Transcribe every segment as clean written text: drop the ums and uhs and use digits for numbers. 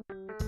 you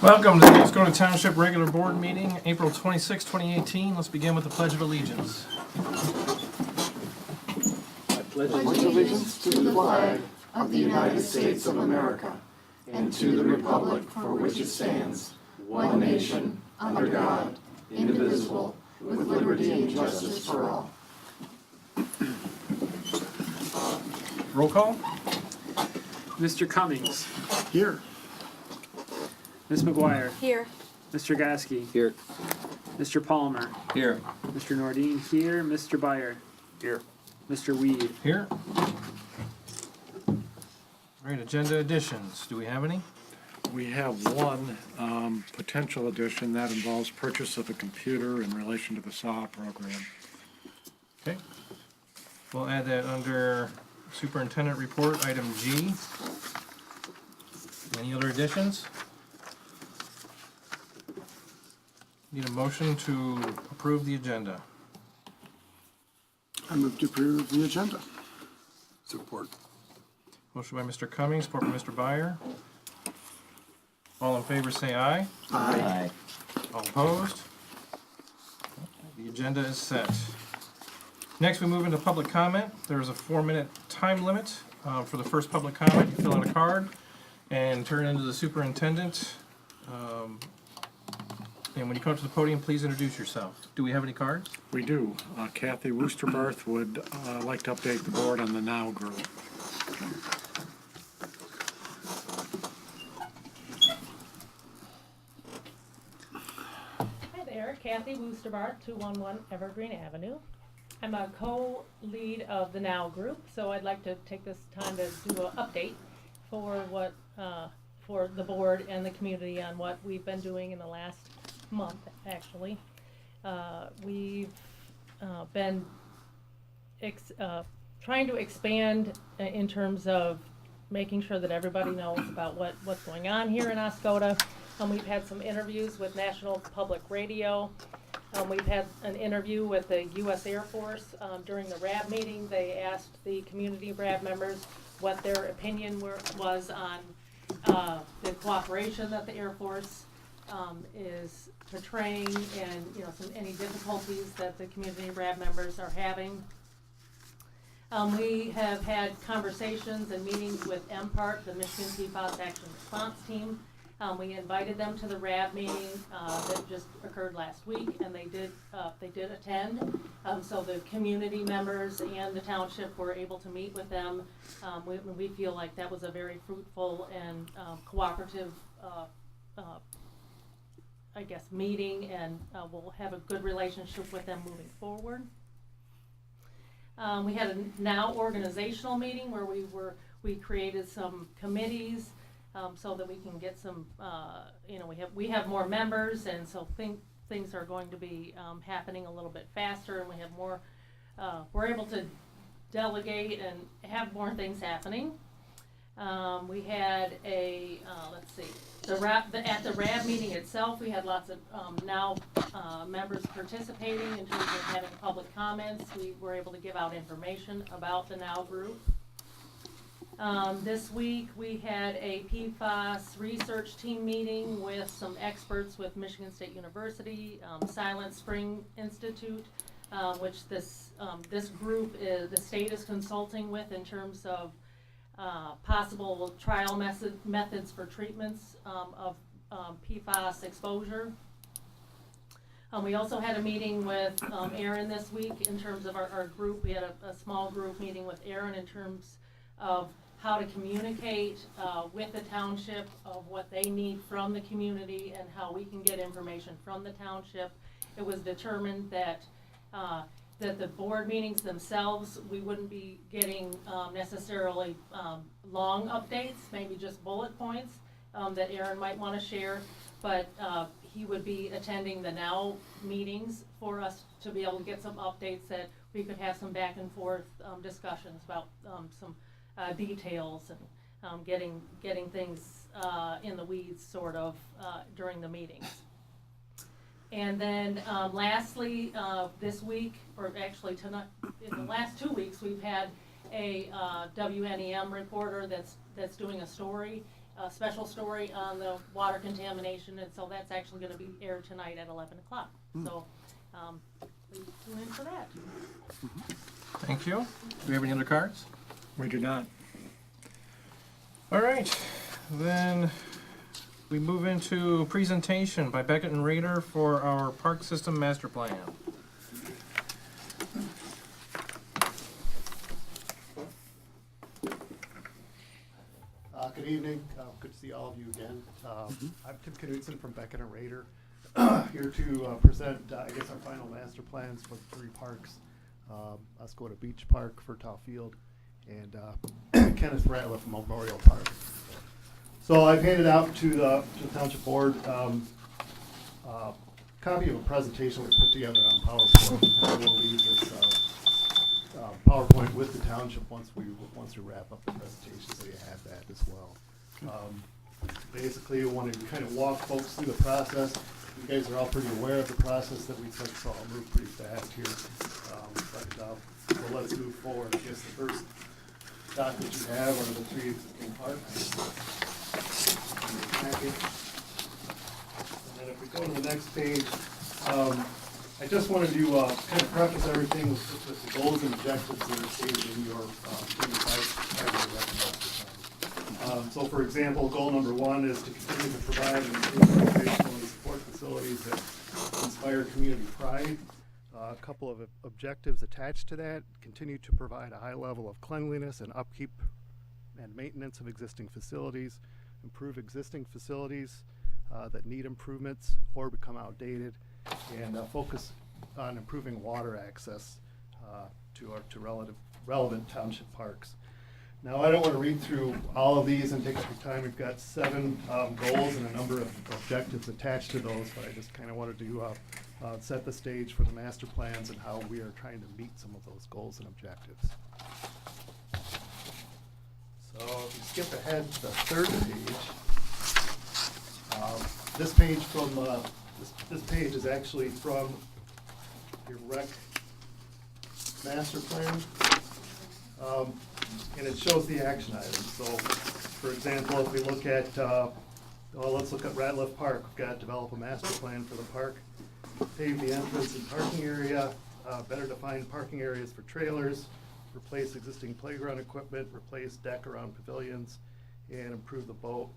Welcome to the Oscoda Township regular board meeting, April 26, 2018. Let's begin with the Pledge of Allegiance. I pledge allegiance to the flag of the United States of America and to the republic for which it stands, one nation, under God, indivisible, with liberty and justice for all. Roll call. Mr. Cummings. Here. Ms. McGuire. Here. Mr. Gasky. Here. Mr. Palmer. Here. Mr. Nordine here. Mr. Byer. Here. Mr. Weed. Here. All right, agenda additions. Do we have any? We have one potential addition that involves purchase of a computer in relation to the SAW program. Okay. We'll add that under Superintendent Report, item G. Any other additions? Need a motion to approve the agenda. I move to approve the agenda. Support. Motion by Mr. Cummings, support by Mr. Byer. All in favor say aye. Aye. All opposed? The agenda is set. Next, we move into public comment. There is a 4-minute time limit for the first public comment. You fill out a card and turn it into the superintendent. And when you come up to the podium, please introduce yourself. Do we have any cards? We do. Kathy Woosterbarth would like to update the board on the NOW group. Hi there, Kathy Woosterbarth, 211 Evergreen Avenue. I'm a co-lead of the NOW group, so I'd like to take this time to do an update for what for the board and the community on what we've been doing in the last month, actually. We've been trying to expand in terms of making sure that everybody knows about what's going on here in Oscoda. We've had some interviews with National Public Radio. We've had an interview with the U.S. Air Force during the RAB meeting. They asked the community RAB members what their opinion was on the cooperation that the Air Force is portraying, and any difficulties that the community RAB members are having. We have had conversations and meetings with MPART, the Michigan PFAS Action Response Team. We invited them to the RAB meeting that just occurred last week, and they did attend. So the community members and the township were able to meet with them. We feel like that was a very fruitful and cooperative meeting, and we'll have a good relationship with them moving forward. We had a NOW organizational meeting where we created some committees so that we can get some, we have more members, and so things are going to be happening a little bit faster, and we have more, we're able to delegate and have more things happening. We had a, at the RAB meeting itself, we had lots of NOW members participating in terms of having public comments. We were able to give out information about the NOW group. This week we had a PFAS research team meeting with some experts with Michigan State University, Silent Spring Institute, which this group the state is consulting with in terms of possible trial methods for treatments of PFAS exposure. We also had a meeting with Aaron this week in terms of our group. We had a small group meeting with Aaron in terms of how to communicate with the township of what they need from the community and how we can get information from the township. It was determined that the board meetings themselves, we wouldn't be getting necessarily long updates, maybe just bullet points that Aaron might want to share, but he would be attending the NOW meetings for us to be able to get some updates that we could have some back and forth discussions about some details and getting things in the weeds sort of during the meetings. And then lastly, this week, or actually tonight, in the last 2 weeks, we've had a WNEM reporter that's doing a story, a special story on the water contamination, and so that's actually gonna be aired tonight at 11 o'clock. So, please tune in for that. Thank you. Do we have any other cards? We do not. All right, then we move into presentation by Beckett and Rader for our park system master plan. Good evening. Good to see all of you again. I'm Tim Knudsen from Beckett and Rader, here to present, I guess, our final master plans for the 3 parks. Oscoda Beach Park, Fertile Field, and Kenneth Ratliff Memorial Park. So I've handed out to the Township Board a copy of a presentation we put together on PowerPoint. I will leave this PowerPoint with the Township once we wrap up the presentation, so you have that as well. Basically, I want to kind of walk folks through the process. You guys are all pretty aware of the process that we took, so I'll move pretty fast here. So let's move forward. I guess the first document you have are the 3 existing parks. In your packet. And then if we go to the next page, I just wanted to kind of preface everything with the goals and objectives that are stated in your so for example, goal number 1 is to continue to provide and improve recreational and support facilities that inspire community pride. A couple of objectives attached to that: continue to provide a high level of cleanliness and upkeep and maintenance of existing facilities, improve existing facilities that need improvements or become outdated, and focus on improving water access to relevant township parks. Now, I don't want to read through all of these and take up your time. We've got 7 goals and a number of objectives attached to those, but I just kind of wanted to set the stage for the master plans and how we are trying to meet some of those goals and objectives. So if you skip ahead to the 3rd page, this page from this page is actually from your rec master plan. And it shows the action items. So, for example, if we look at, let's look at Ratliff Park. We've got to develop a master plan for the park, pave the entrance and parking area, better define parking areas for trailers, replace existing playground equipment, replace deck around pavilions, and improve the boat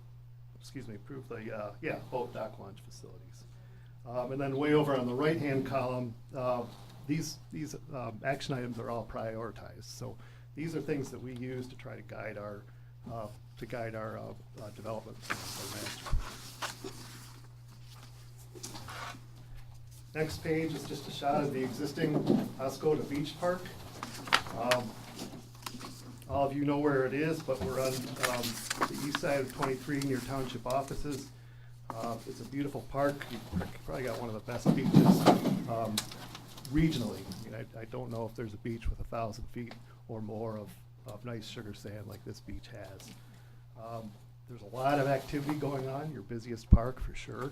dock launch facilities. And then way over on the right-hand column, these action items are all prioritized. So these are things that we use to try to guide our development of our master plan. Next page is just a shot of the existing Oscoda Beach Park. All of you know where it is, but we're on the east side of 23 near Township offices. It's a beautiful park. You've probably got one of the best beaches regionally. I mean, I don't know if there's a beach with 1,000 feet or more of nice sugar sand like this beach has. There's a lot of activity going on, your busiest park for sure.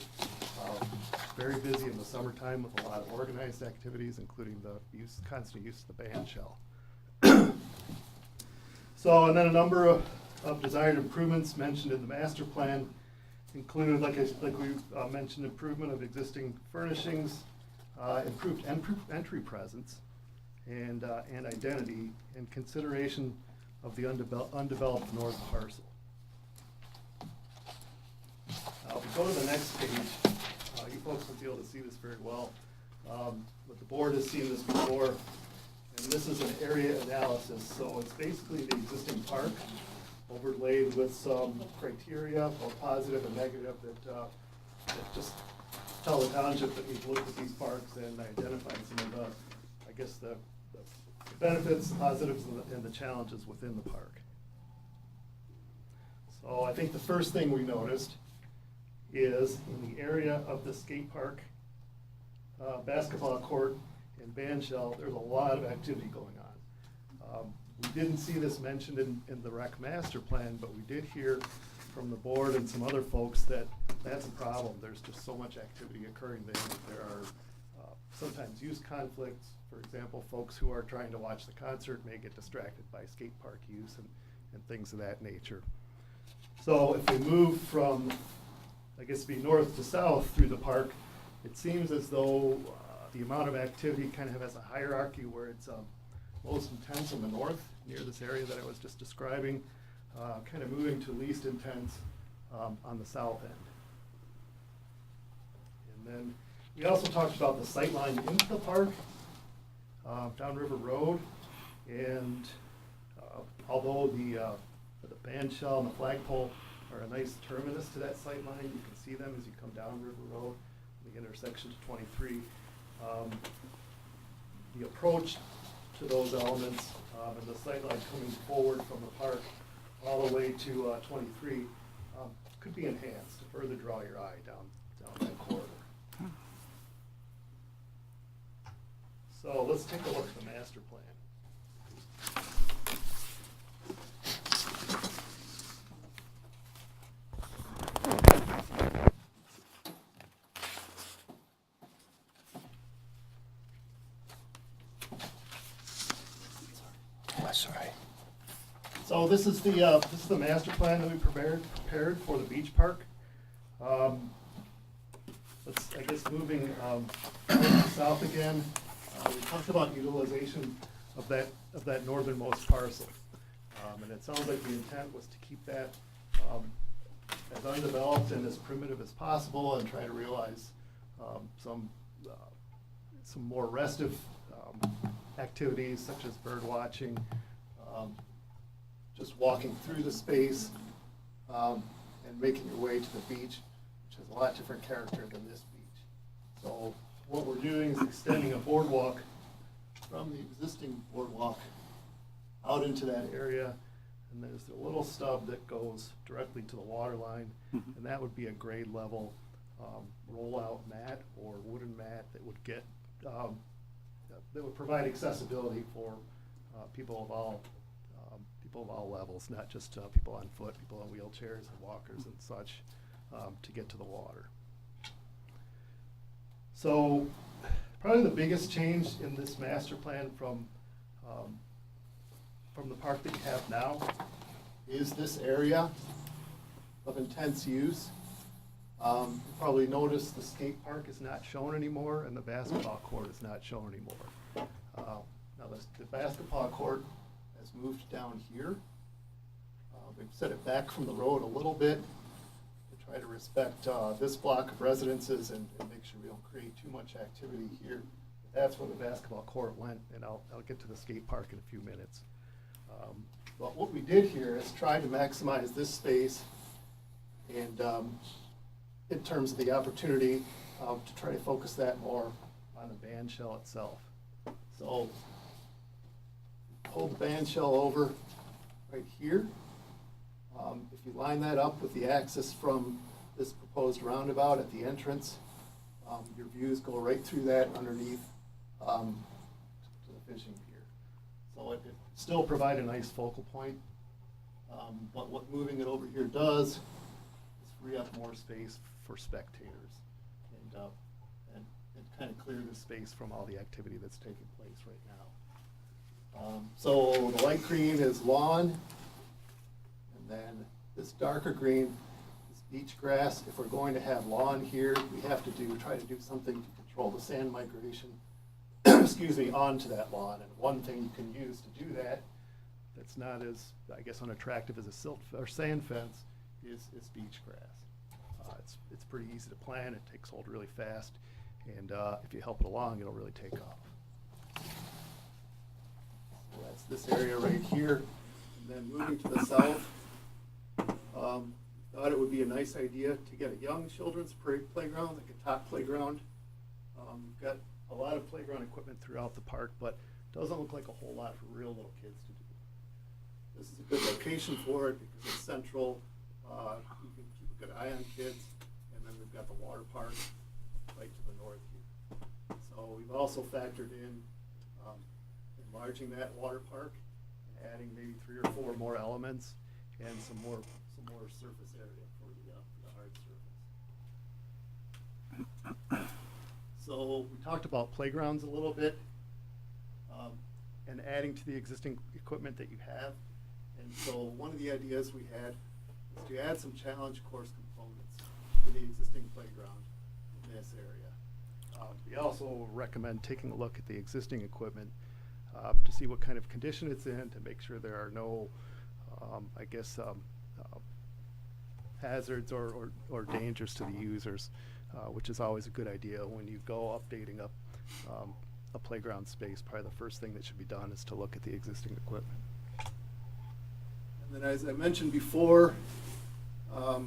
Very busy in the summertime with a lot of organized activities, including the constant use of the band shell. So, and then a number of desired improvements mentioned in the master plan included, like we mentioned, improvement of existing furnishings, improved entry presence, and identity, and consideration of the undeveloped north parcel. If we go to the next page, you folks will be able to see this very well. But the board has seen this before, and this is an area analysis. So it's basically the existing park overlaid with some criteria, both positive and negative, that just tell the township that we've looked at these parks and identified some of the, I guess, the benefits, positives, and the challenges within the park. So I think the first thing we noticed is in the area of the skate park, basketball court, and band shell, there's a lot of activity going on. We didn't see this mentioned in the rec master plan, but we did hear from the board and some other folks that that's a problem. There's just so much activity occurring there. There are sometimes use conflicts. For example, folks who are trying to watch the concert may get distracted by skate park use and things of that nature. So if we move from, I guess it'd be north to south through the park, it seems as though the amount of activity kind of has a hierarchy where it's most intense in the north, near this area that I was just describing, kind of moving to least intense on the south end. And then we also talked about the sight line into the park, down River Road. And although the band shell and the flagpole are a nice terminus to that sight line, you can see them as you come down River Road, the intersection to 23. The approach to those elements and the sight line coming forward from the park all the way to 23 could be enhanced to further draw your eye down that corridor. So let's take a look at the master plan. Sorry. So this is the master plan that we prepared for the beach park. I guess moving south again, we talked about utilization of that northernmost parcel, and it sounds like the intent was to keep that as undeveloped and as primitive as possible, and try to realize some more restive activities such as bird watching, just walking through the space, and making your way to the beach, which has a lot different character than this beach. So what we're doing is extending a boardwalk from the existing boardwalk out into that area, and there's a little stub that goes directly to the water line, and that would be a grade level rollout mat or wooden mat that would get that would provide accessibility for people of all levels, not just people on foot, people on wheelchairs and walkers and such, to get to the water. So probably the biggest change in this master plan from the park that you have now is this area of intense use. You probably noticed the skate park is not shown anymore and the basketball court is not shown anymore. Now the basketball court has moved down here. We've set it back from the road a little bit to try to respect this block of residences and make sure we don't create too much activity here. But that's where the basketball court went, and I'll get to the skate park in a few minutes. But what we did here is try to maximize this space and in terms of the opportunity to try to focus that more on the band shell itself. So hold the band shell over right here. If you line that up with the axis from this proposed roundabout at the entrance, your views go right through that underneath to the fishing pier. So it still provide a nice focal point, but what moving it over here does is free up more space for spectators and kind of clear the space from all the activity that's taking place right now. So the light green is lawn, and then this darker green is beach grass. If we're going to have lawn here, we have to try to do something to control the sand migration excuse me, onto that lawn. And one thing you can use to do that that's not as, I guess, unattractive as a silt or sand fence is beach grass. It's pretty easy to plant. It takes hold really fast, and if you help it along, it'll really take off. So that's this area right here. And then moving to the south, thought it would be a nice idea to get a young children's playground, like a top playground. We've got a lot of playground equipment throughout the park, but it doesn't look like a whole lot for real little kids to do. This is a good location for it because it's central. You can keep a good eye on kids, and then we've got the water park right to the north here. So we've also factored in enlarging that water park, adding maybe 3 or 4 more elements, and some more surface area for the hard surface. So we talked about playgrounds a little bit, and adding to the existing equipment that you have. And so one of the ideas we had is to add some challenge course components to the existing playground in this area. We also recommend taking a look at the existing equipment to see what kind of condition it's in, to make sure there are no, hazards or dangers to the users, which is always a good idea when you go updating a playground space. Probably the first thing that should be done is to look at the existing equipment. And then, as I mentioned before, our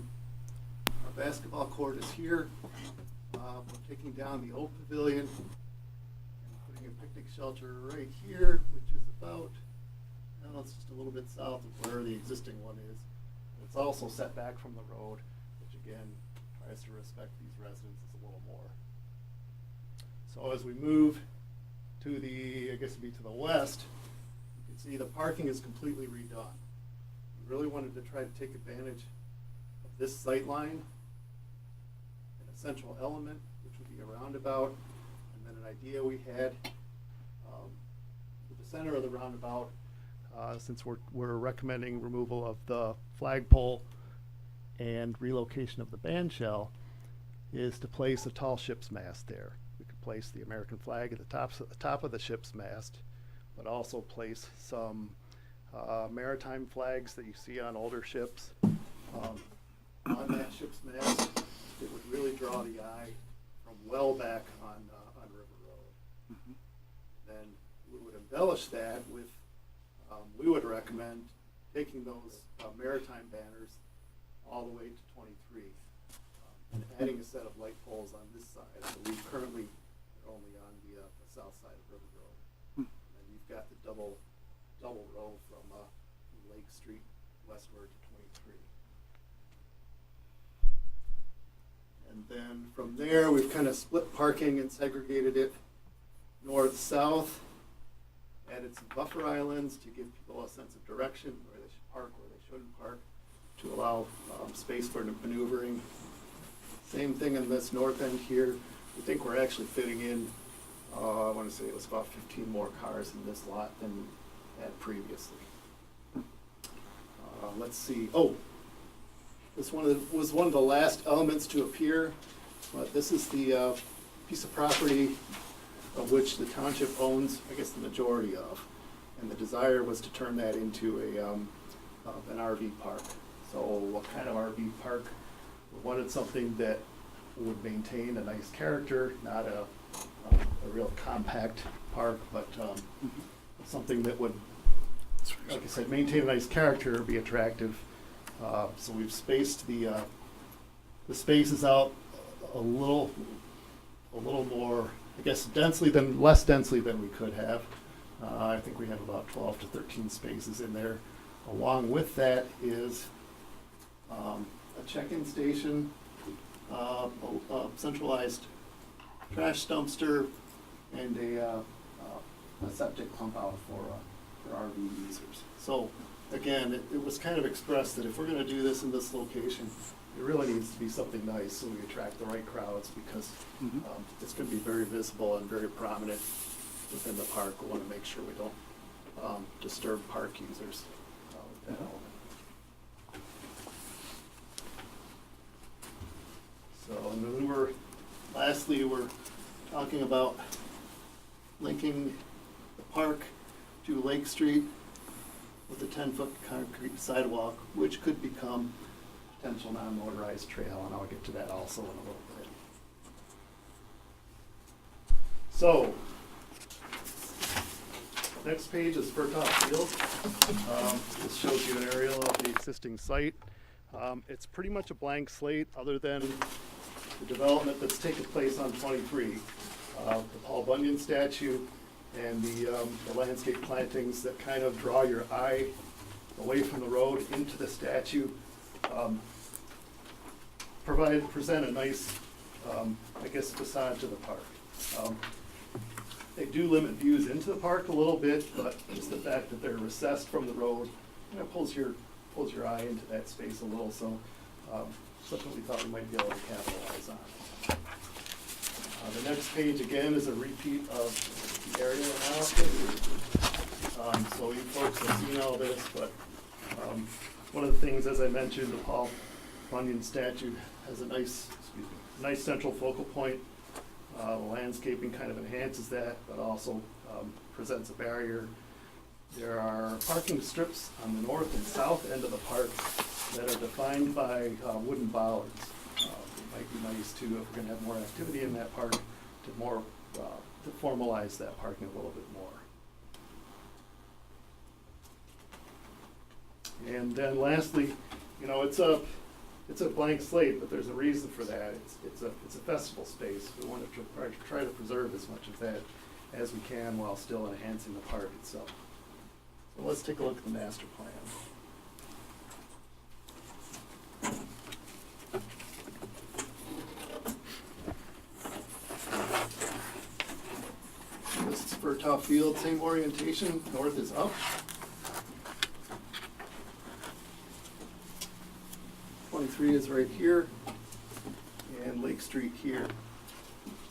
basketball court is here. We're taking down the old pavilion and putting a picnic shelter right here, which is about, it's just a little bit south of where the existing one is. It's also set back from the road, which again tries to respect these residences a little more. So as we move to the, I guess it'd be to the west, you can see the parking is completely redone. We really wanted to try to take advantage of this sight line and a central element, which would be a roundabout, and then an idea we had with the center of the roundabout, since we're recommending removal of the flagpole and relocation of the band shell, is to place a tall ship's mast there. We could place the American flag at the top of the ship's mast, but also place some maritime flags that you see on older ships on that ship's mast. It would really draw the eye from well back on River Road. Mm-hmm. Then we would embellish that with, we would recommend taking those maritime banners all the way to 23 and adding a set of light poles on this side. So we currently are only on the south side of River Road. And you've got the double row from Lake Street westward to 23. And then from there, we've kind of split parking and segregated it north-south. Added some buffer islands to give people a sense of direction, where they should park, where they shouldn't park, to allow space for maneuvering. Same thing in this north end here. We think we're actually fitting in, I want to say it was about 15 more cars in this lot than we had previously. Let's see. Oh, this was one of the last elements to appear. But this is the piece of property of which the township owns, I guess, the majority of. And the desire was to turn that into an RV park. So what kind of RV park? We wanted something that would maintain a nice character, not a real compact park, but something that would, like I said, maintain a nice character, be attractive. So we've spaced the spaces out a little more, I guess, less densely than we could have. I think we have about 12 to 13 spaces in there. Along with that is a check-in station, a centralized trash dumpster, and a septic pump out for RV users. So again, it was kind of expressed that if we're going to do this in this location, it really needs to be something nice so we attract the right crowds, because it's going to be very visible and very prominent within the park. We want to make sure we don't disturb park users with that element. So, and then lastly, we're talking about linking the park to Lake Street with a 10-foot concrete sidewalk, which could become potential non-motorized trail, and I'll get to that also in a little bit. So, next page is Furtop Field. This shows you an aerial of the existing site. It's pretty much a blank slate, other than the development that's taken place on 23. The Paul Bunyan statue and the landscape plantings that kind of draw your eye away from the road into the statue present a nice, I guess, facade to the park. They do limit views into the park a little bit, but just the fact that they're recessed from the road kind of pulls your eye into that space a little. So something we thought we might be able to capitalize on. The next page again is a repeat of the area analysis. So you folks have seen all this, but one of the things, as I mentioned, the Paul Bunyan statue has a nice central focal point. The landscaping kind of enhances that, but also presents a barrier. There are parking strips on the north and south end of the park that are defined by wooden bollards. It might be nice too, if we're gonna have more activity in that park, to formalize that parking a little bit more. And then lastly, you know, it's a blank slate, but there's a reason for that. It's a festival space. We want to try to preserve as much of that as we can while still enhancing the park itself. So let's take a look at the master plan. This is for Top Field, same orientation. North is up. 23 is right here, and Lake Street here.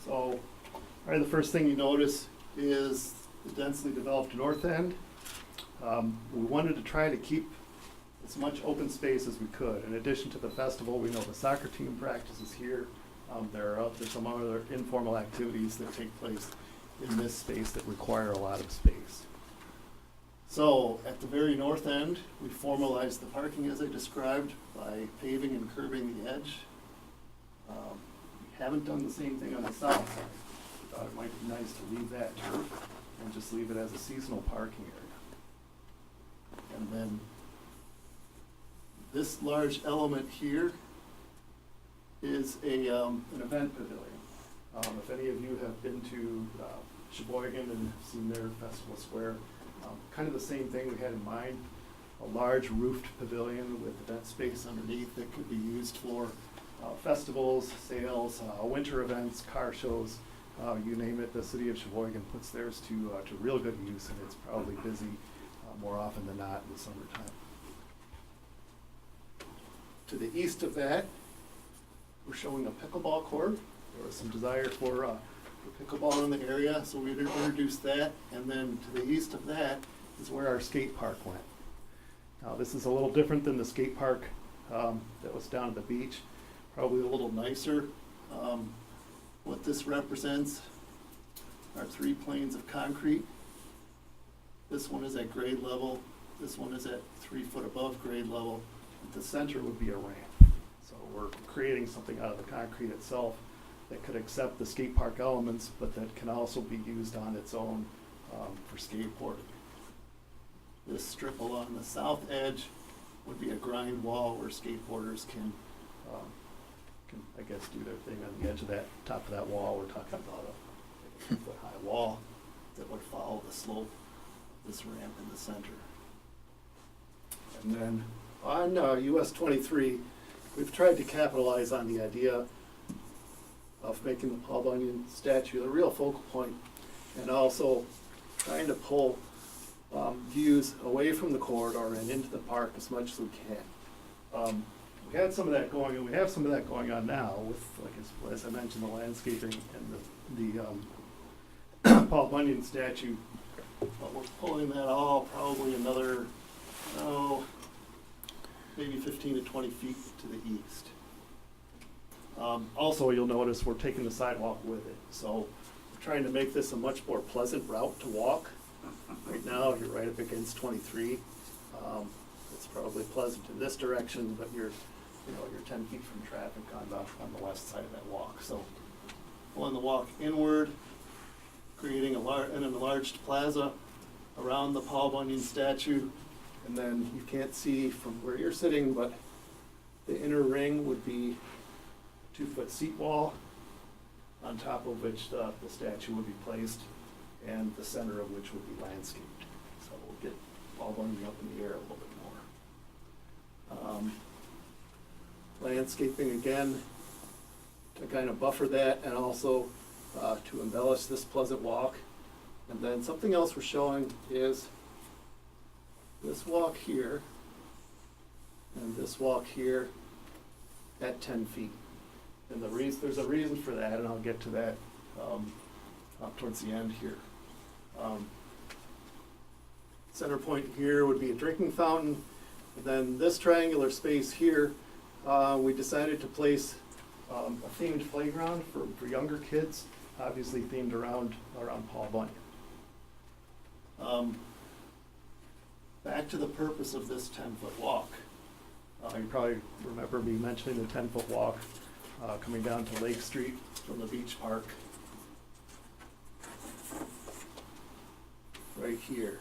So, probably the first thing you notice is the densely developed north end. We wanted to try to keep as much open space as we could. In addition to the festival, we know the soccer team practices here. There's some other informal activities that take place in this space that require a lot of space. So, at the very north end, we formalized the parking as I described by paving and curbing the edge. We haven't done the same thing on the south side. We thought it might be nice to leave that turf and just leave it as a seasonal parking area. And then this large element here is an event pavilion. If any of you have been to Sheboygan and seen their festival square, kind of the same thing we had in mind, a large roofed pavilion with event space underneath that could be used for festivals, sales, winter events, car shows, you name it. The city of Sheboygan puts theirs to real good use, and it's probably busy more often than not in the summertime. To the east of that, we're showing a pickleball court. There was some desire for pickleball in the area, so we introduced that. And then to the east of that is where our skate park went. Now this is a little different than the skate park that was down at the beach, probably a little nicer. What this represents are 3 planes of concrete. This one is at grade level, this one is at 3 foot above grade level. At the center would be a ramp. So we're creating something out of the concrete itself that could accept the skate park elements, but that can also be used on its own for skateboarding. This strip along the south edge would be a grind wall where skateboarders can I guess, do their thing on the edge of that, top of that wall. We're talking about a 2 foot high wall that would follow the slope of this ramp in the center. And then on US 23, we've tried to capitalize on the idea of making the Paul Bunyan statue the real focal point, and also trying to pull views away from the corridor and into the park as much as we can. We had some of that going, and we have some of that going on now with, like as I mentioned, the landscaping and the Paul Bunyan statue. But we're pulling that all probably another, maybe 15 to 20 feet to the east. Also, you'll notice we're taking the sidewalk with it. So we're trying to make this a much more pleasant route to walk. Right now, you're right up against 23. It's probably pleasant in this direction, but you're 10 feet from traffic on the west side of that walk. So pulling the walk inward, creating an enlarged plaza around the Paul Bunyan statue. And then you can't see from where you're sitting, but the inner ring would be 2 foot seat wall on top of which the statue would be placed, and the center of which would be landscaped. So we'll get Paul Bunyan up in the air a little bit more. Landscaping again to kind of buffer that, and also to embellish this pleasant walk. And then something else we're showing is this walk here and this walk here at 10 feet. And there's a reason for that, and I'll get to that up towards the end here. Center point here would be a drinking fountain, Then this triangular space here, we decided to place a themed playground for younger kids, obviously themed around Paul Bunyan. Back to the purpose of this 10-foot walk. You probably remember me mentioning the 10-foot walk coming down to Lake Street from the beach park. Right here.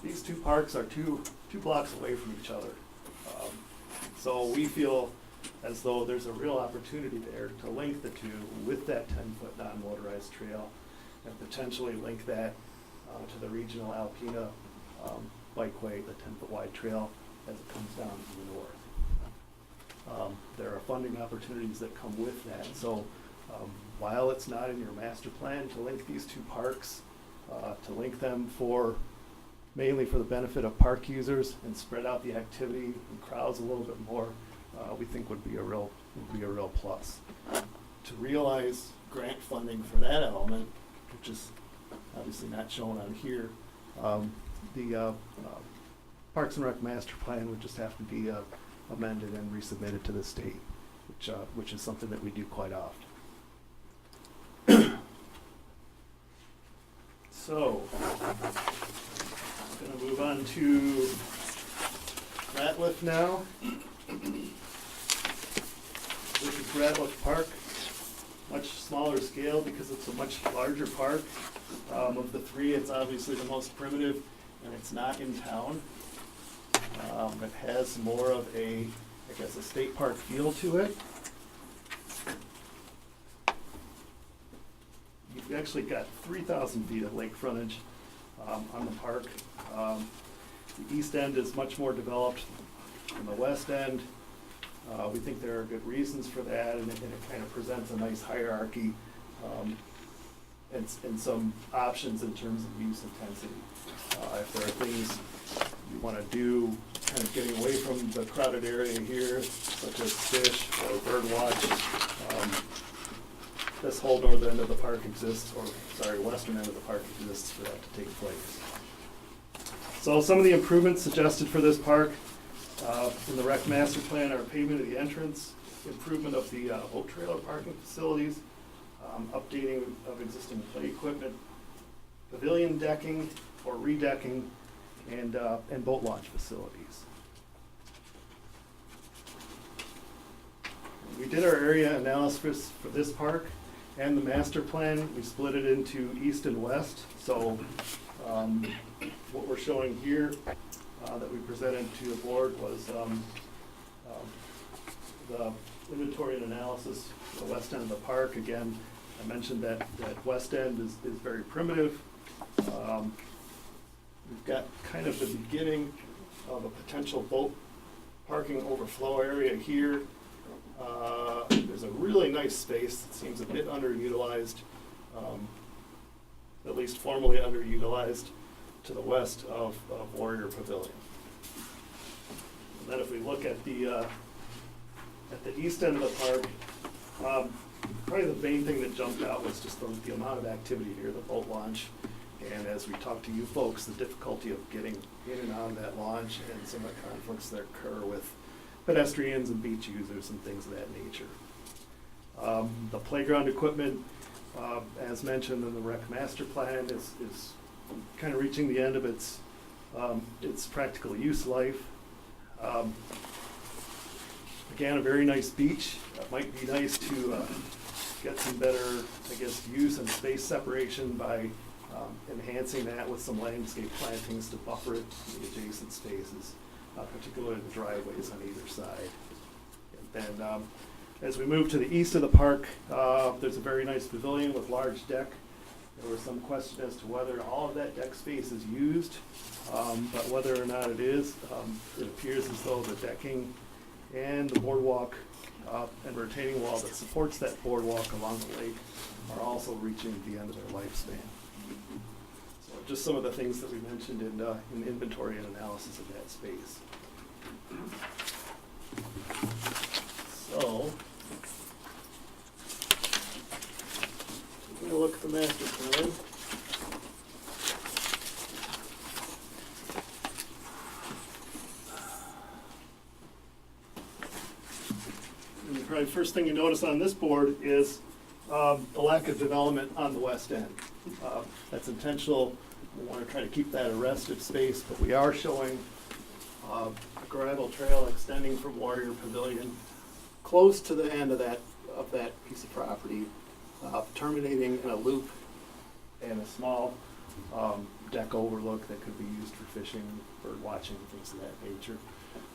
These two parks are two blocks away from each other. So we feel as though there's a real opportunity there to link the two with that 10-foot non-motorized trail and potentially link that to the regional Alpena bikeway, the 10-foot wide trail as it comes down to the north. There are funding opportunities that come with that. So while it's not in your master plan to link these two parks, to link them mainly for the benefit of park users and spread out the activity and crowds a little bit more, we think would be a real plus. To realize grant funding for that element, which is obviously not shown on here, the Parks and Rec master plan would just have to be amended and resubmitted to the state, which is something that we do quite often. So, I'm going to move on to Ratliff now. This is Ratliff Park, much smaller scale because it's a much larger park. Of the three, it's obviously the most primitive, and it's not in town. It has more of a state park feel to it. You've actually got 3,000 feet of lake frontage on the park. The east end is much more developed than the west end. We think there are good reasons for that, and it kind of presents a nice hierarchy and some options in terms of use intensity. If there are things you want to do, kind of getting away from the crowded area here, such as fish or bird watch, this whole northern end of the park exists, western end of the park exists for that to take place. So some of the improvements suggested for this park in the rec master plan are pavement of the entrance, improvement of the boat trailer parking facilities, updating of existing play equipment, pavilion decking or redecking, and boat launch facilities. We did our area analysis for this park and the master plan. We split it into east and west. So what we're showing here that we presented to the board was the inventory and analysis for the west end of the park. Again, I mentioned that west end is very primitive. We've got kind of the beginning of a potential boat parking overflow area here. There's a really nice space that seems a bit underutilized, at least formally underutilized, to the west of Warrior Pavilion. And then if we look at the east end of the park, probably the main thing that jumped out was just the amount of activity here, the boat launch. And as we talked to you folks, the difficulty of getting in and out of that launch and some of the conflicts that occur with pedestrians and beach users and things of that nature. The playground equipment, as mentioned in the rec master plan, is kind of reaching the end of its practical use life. Again, a very nice beach. It might be nice to get some better, use and space separation by enhancing that with some landscape plantings to buffer it to the adjacent spaces, particularly the driveways on either side. And then as we move to the east of the park, there's a very nice pavilion with large deck. There was some question as to whether all of that deck space is used, but whether or not it is, it appears as though the decking and the boardwalk and retaining wall that supports that boardwalk along the lake are also reaching the end of their lifespan. So just some of the things that we mentioned in inventory and analysis of that space. So, taking a look at the master plan. probably first thing you notice on this board is the lack of development on the west end. That's intentional. We want to try to keep that a rested space, but we are showing a gravel trail extending from Warrior Pavilion close to the end of that piece of property, terminating in a loop and a small deck overlook that could be used for fishing, bird watching, things of that nature.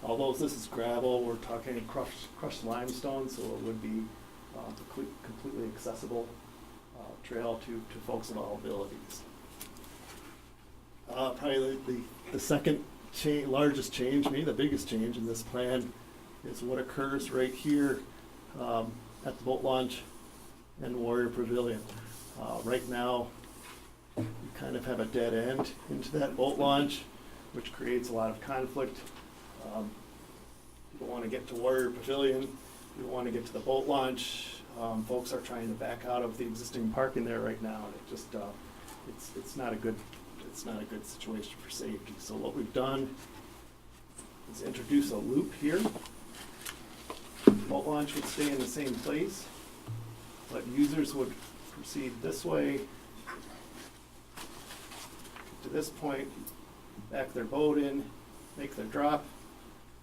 Although this is gravel, we're talking crushed limestone, so it would be completely accessible trail to folks of all abilities. Probably the second largest change, maybe the biggest change in this plan, is what occurs right here at the boat launch and Warrior Pavilion. Right now, you kind of have a dead end into that boat launch, which creates a lot of conflict. People want to get to Warrior Pavilion, people want to get to the boat launch. Folks are trying to back out of the existing parking there right now, and it just it's not a good situation for safety. So what we've done is introduce a loop here. Boat launch would stay in the same place, but users would proceed this way to this point, back their boat in, make their drop,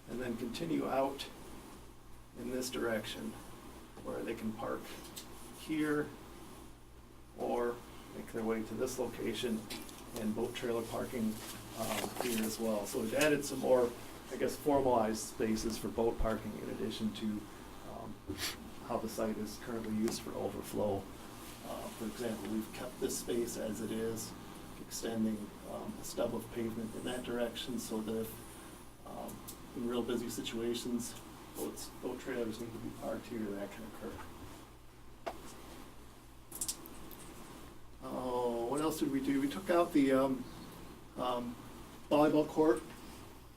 and then continue out in this direction where they can park here or make their way to this location and boat trailer parking here as well. So we've added some more, I guess, formalized spaces for boat parking in addition to how the site is currently used for overflow. For example, we've kept this space as it is, extending a stub of pavement in that direction so that if in real busy situations, boat trailers need to be parked here, that can occur. What else did we do? We took out the volleyball court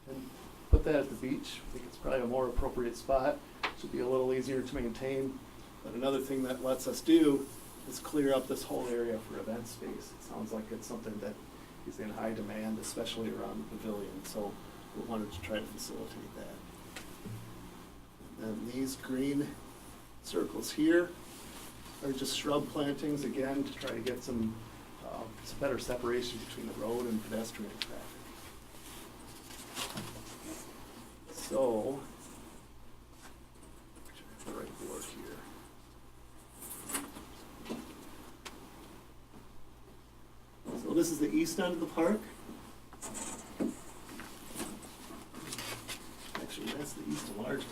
and put that at the beach. I think it's probably a more appropriate spot. Should be a little easier to maintain. But another thing that lets us do is clear up this whole area for event space. It sounds like it's something that is in high demand, especially around the pavilion. So we wanted to try to facilitate that. And these green circles here are just shrub plantings, again, to try to get some better separation between the road and pedestrian traffic. So, the right board here. So this is the east end of the park. Actually, that's the east enlargement.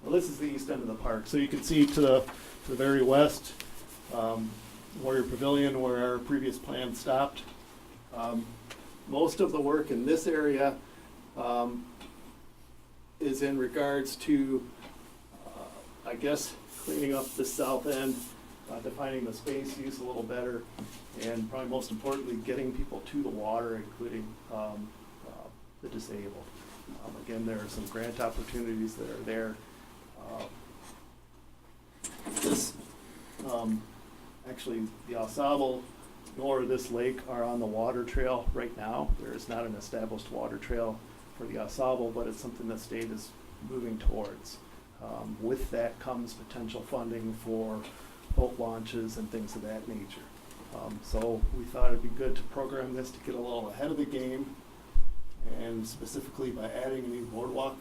Well, this is the east end of the park. So you can see to the very west, Warrior Pavilion, where our previous plan stopped. Most of the work in this area is in regards to, I guess, cleaning up the south end, defining the space use a little better, and probably most importantly, getting people to the water, including the disabled. Again, there are some grant opportunities that are there. Actually, the Au Sable nor this lake are on the water trail right now. There is not an established water trail for the Au Sable, but it's something the state is moving towards. With that comes potential funding for boat launches and things of that nature. So we thought it'd be good to program this to get a little ahead of the game, and specifically by adding a new boardwalk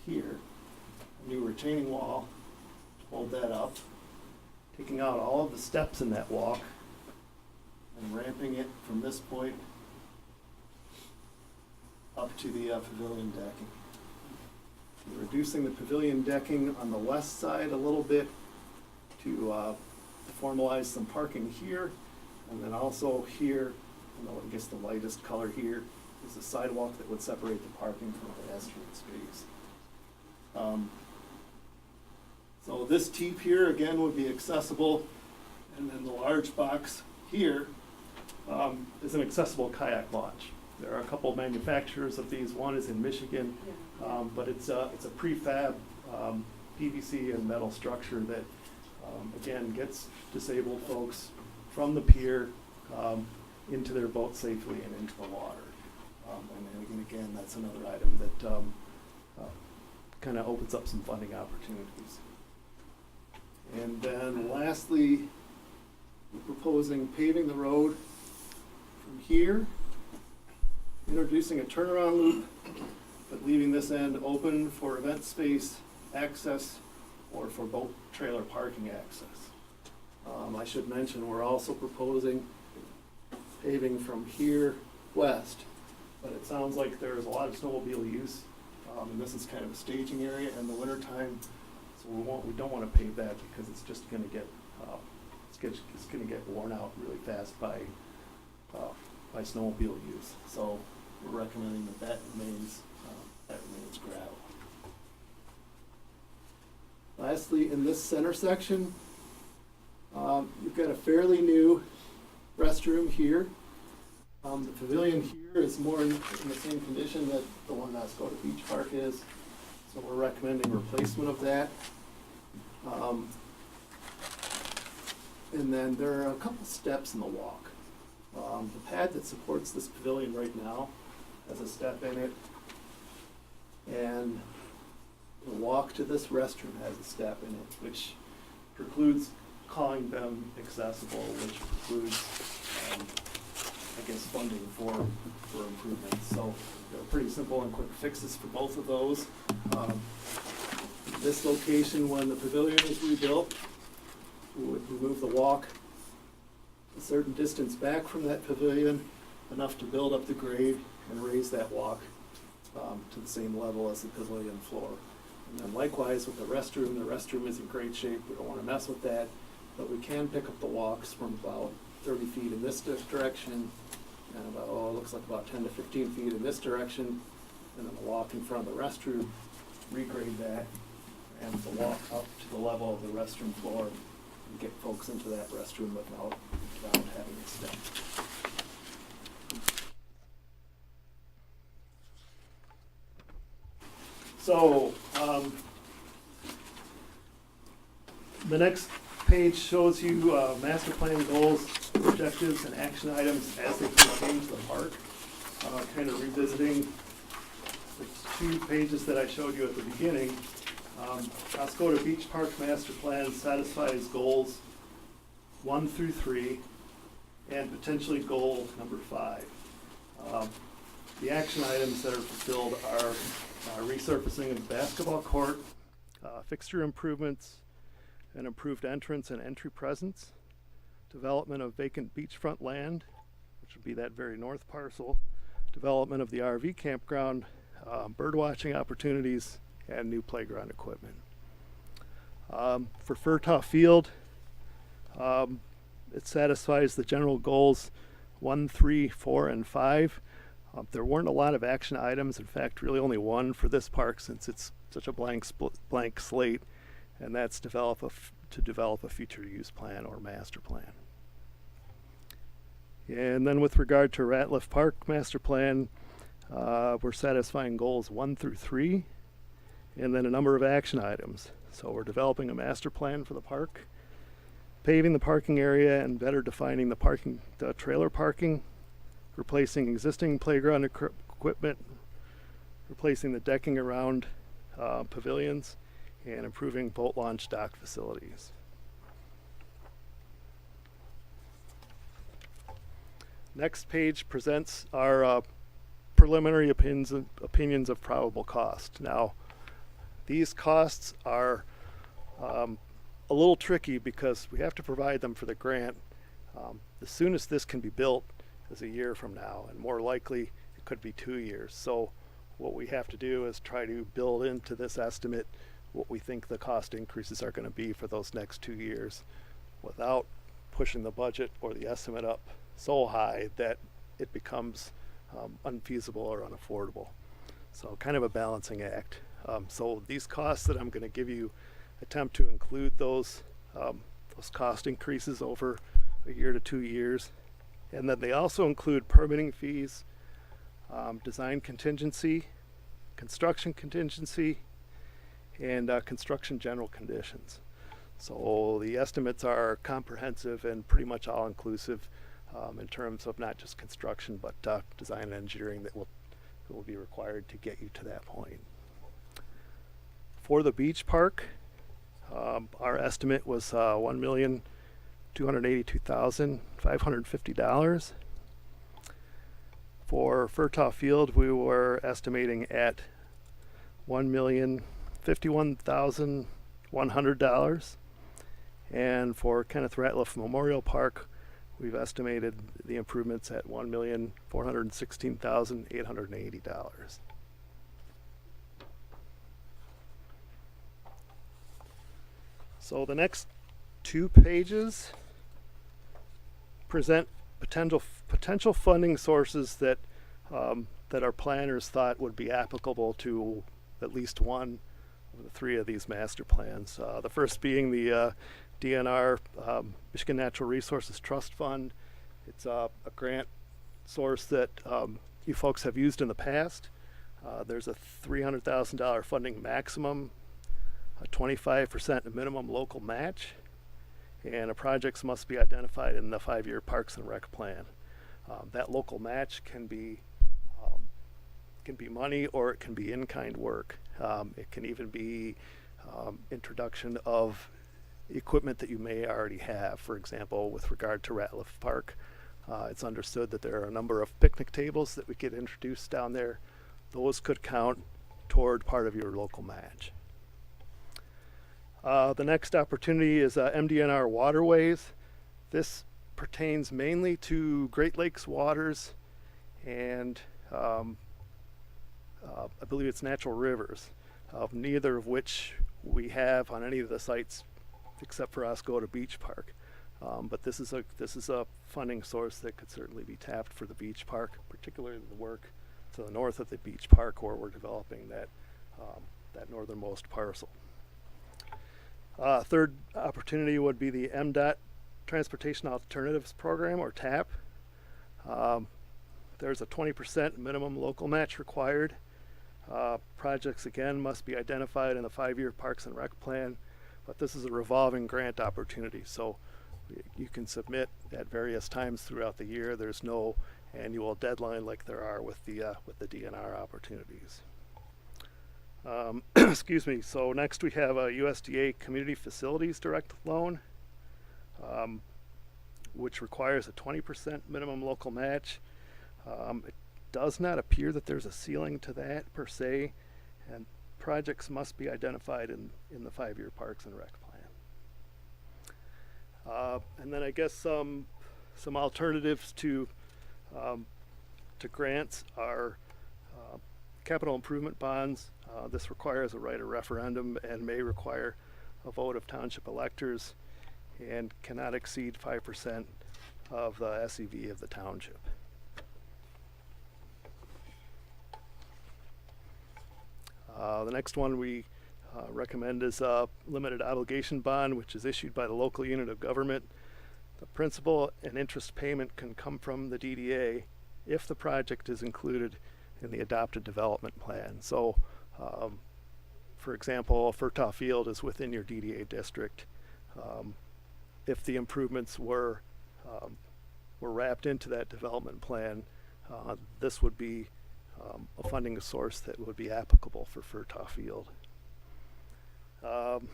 here, a new retaining wall to hold that up, taking out all of the steps in that walk and ramping it from this point up to the pavilion decking. We're reducing the pavilion decking on the west side a little bit to formalize some parking here, and then also here, I guess the lightest color here is a sidewalk that would separate the parking from pedestrian space. So this teep here again would be accessible, and then the large box here is an accessible kayak launch. There are a couple of manufacturers of these. One is in Michigan, but it's a prefab PVC and metal structure that again gets disabled folks from the pier into their boat safely and into the water. And again, that's another item that kind of opens up some funding opportunities. And then lastly, we're proposing paving the road from here, introducing a turnaround loop, but leaving this end open for event space access or for boat trailer parking access. I should mention we're also proposing paving from here west, but it sounds like there's a lot of snowmobile use, and this is kind of a staging area in the wintertime, so we don't want to pave that because it's just going to get it's going to get worn out really fast by snowmobile use. So we're recommending that remains gravel. Lastly, in this center section, you've got a fairly new restroom here. The pavilion here is more in the same condition that the one at Oscoda Beach Park is, so we're recommending replacement of that. And then there are a couple steps in the walk. The pad that supports this pavilion right now has a step in it, and the walk to this restroom has a step in it, which precludes calling them accessible, which precludes, funding for improvements. So they're pretty simple and quick fixes for both of those. This location, when the pavilion is rebuilt, we would remove the walk a certain distance back from that pavilion, enough to build up the grade and raise that walk to the same level as the pavilion floor. And then likewise with the restroom is in great shape. We don't want to mess with that, but we can pick up the walks from about 30 feet in this direction and about, it looks like about 10 to 15 feet in this direction, and then the walk in front of the restroom, regrade that, and the walk up to the level of the restroom floor and get folks into that restroom without having it step. So, the next page shows you master plan goals, objectives, and action items as they pertain to the park. Kind of revisiting the 2 pages that I showed you at the beginning. Oscoda Beach Park Master Plan satisfies goals 1 through 3 and potentially goal number 5. The action items that are fulfilled are resurfacing of the basketball court, fixture improvements, an improved entrance and entry presence, development of vacant beachfront land, which would be that very north parcel, development of the RV campground, bird watching opportunities, and new playground equipment. For Furtaw Field, it satisfies the general goals 1, 3, 4, and 5. There weren't a lot of action items. In fact, really only one for this park since it's such a blank slate, and that's to develop a future use plan or master plan. And then with regard to Ratliff Park Master Plan, we're satisfying goals 1 through 3, and then a number of action items. So we're developing a master plan for the park, paving the parking area and better defining the trailer parking, replacing existing playground equipment, replacing the decking around pavilions, and improving boat launch dock facilities. Next page presents our preliminary opinions of probable cost. Now, these costs are a little tricky because we have to provide them for the grant. The soonest this can be built is a year from now, and more likely it could be 2 years. So what we have to do is try to build into this estimate what we think the cost increases are going to be for those next 2 years without pushing the budget or the estimate up so high that it becomes unfeasible or unaffordable. So kind of a balancing act. So these costs that I'm going to give you attempt to include those cost increases over a year to 2 years. And then they also include permitting fees, design contingency, construction contingency, and construction general conditions. So the estimates are comprehensive and pretty much all inclusive in terms of not just construction but design and engineering that will be required to get you to that point. For the beach park, our estimate was $1,282,550. For Furtaw Field, we were estimating at $1,051,100. And for Kenneth Ratliff Memorial Park, we've estimated the improvements at $1,416,880. So the next 2 pages present potential funding sources that that our planners thought would be applicable to at least one of the 3 of these master plans. The first being the DNR, Michigan Natural Resources Trust Fund. It's a grant source that you folks have used in the past. There's a $300,000 funding maximum, a 25% minimum local match, and projects must be identified in the 5-year Parks and Rec plan. That local match can be money or it can be in-kind work. It can even be introduction of equipment that you may already have. For example, with regard to Ratliff Park, it's understood that there are a number of picnic tables that we could introduce down there. Those could count toward part of your local match. The next opportunity is MDNR waterways. This pertains mainly to Great Lakes waters and I believe it's natural rivers, neither of which we have on any of the sites except for Oscoda Beach Park. But this is a funding source that could certainly be tapped for the beach park, particularly the work to the north of the beach park where we're developing that northernmost parcel. Third opportunity would be the MDOT Transportation Alternatives Program, or TAP. There's a 20% minimum local match required. Projects, again, must be identified in the 5-year Parks and Rec plan, but this is a revolving grant opportunity, so you can submit at various times throughout the year. There's no annual deadline like there are with the DNR opportunities. Excuse me. So next we have a USDA Community Facilities Direct Loan, which requires a 20% minimum local match. It does not appear that there's a ceiling to that per se, and projects must be identified in the 5-year Parks and Rec plan. And then I guess some alternatives to grants are capital improvement bonds. This requires a right of referendum and may require a vote of township electors and cannot exceed 5% of the SEV of the township. The next one we recommend is a limited obligation bond, which is issued by the local unit of government. The principal and interest payment can come from the DDA if the project is included in the adopted development plan. So, for example, Furtaw Field is within your DDA district. If the improvements were wrapped into that development plan, this would be a funding source that would be applicable for Furtaw Field.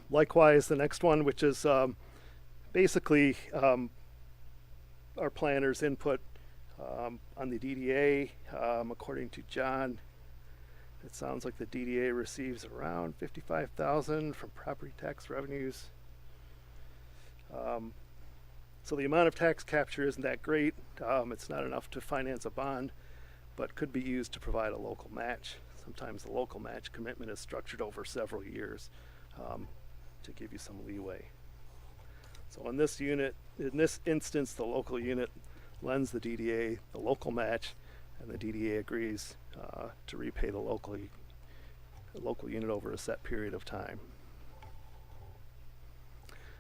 Likewise, the next one, which is basically our planner's input on the DDA. According to John, it sounds like the DDA receives around $55,000 from property tax revenues. So the amount of tax capture isn't that great. It's not enough to finance a bond, but could be used to provide a local match. Sometimes the local match commitment is structured over several years to give you some leeway. So in this instance, the local unit lends the DDA the local match, and the DDA agrees to repay the local unit over a set period of time.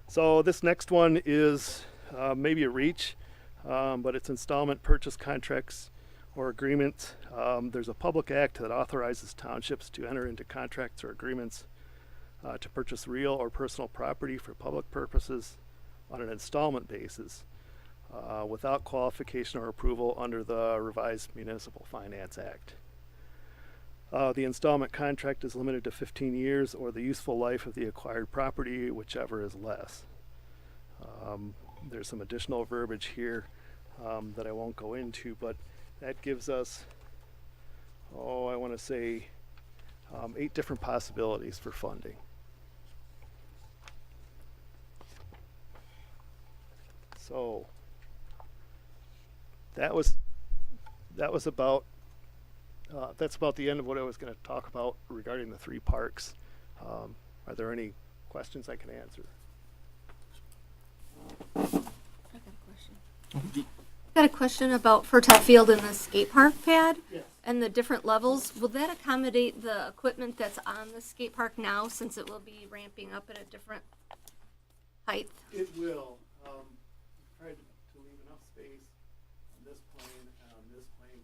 So this next one is maybe a reach, but it's installment purchase contracts or agreements. There's a public act that authorizes townships to enter into contracts or agreements to purchase real or personal property for public purposes on an installment basis without qualification or approval under the revised Municipal Finance Act. The installment contract is limited to 15 years or the useful life of the acquired property, whichever is less. There's some additional verbiage here that I won't go into, but that gives us, I want to say 8 different possibilities for funding. So that's about the end of what I was going to talk about regarding the 3 parks. Are there any questions I can answer? I got a question about Fertile Field and the skate park pad. Yes. And the different levels. Will that accommodate the equipment that's on the skate park now, since it will be ramping up at a different height? It will. Tried to leave enough space on this plane and on this plane.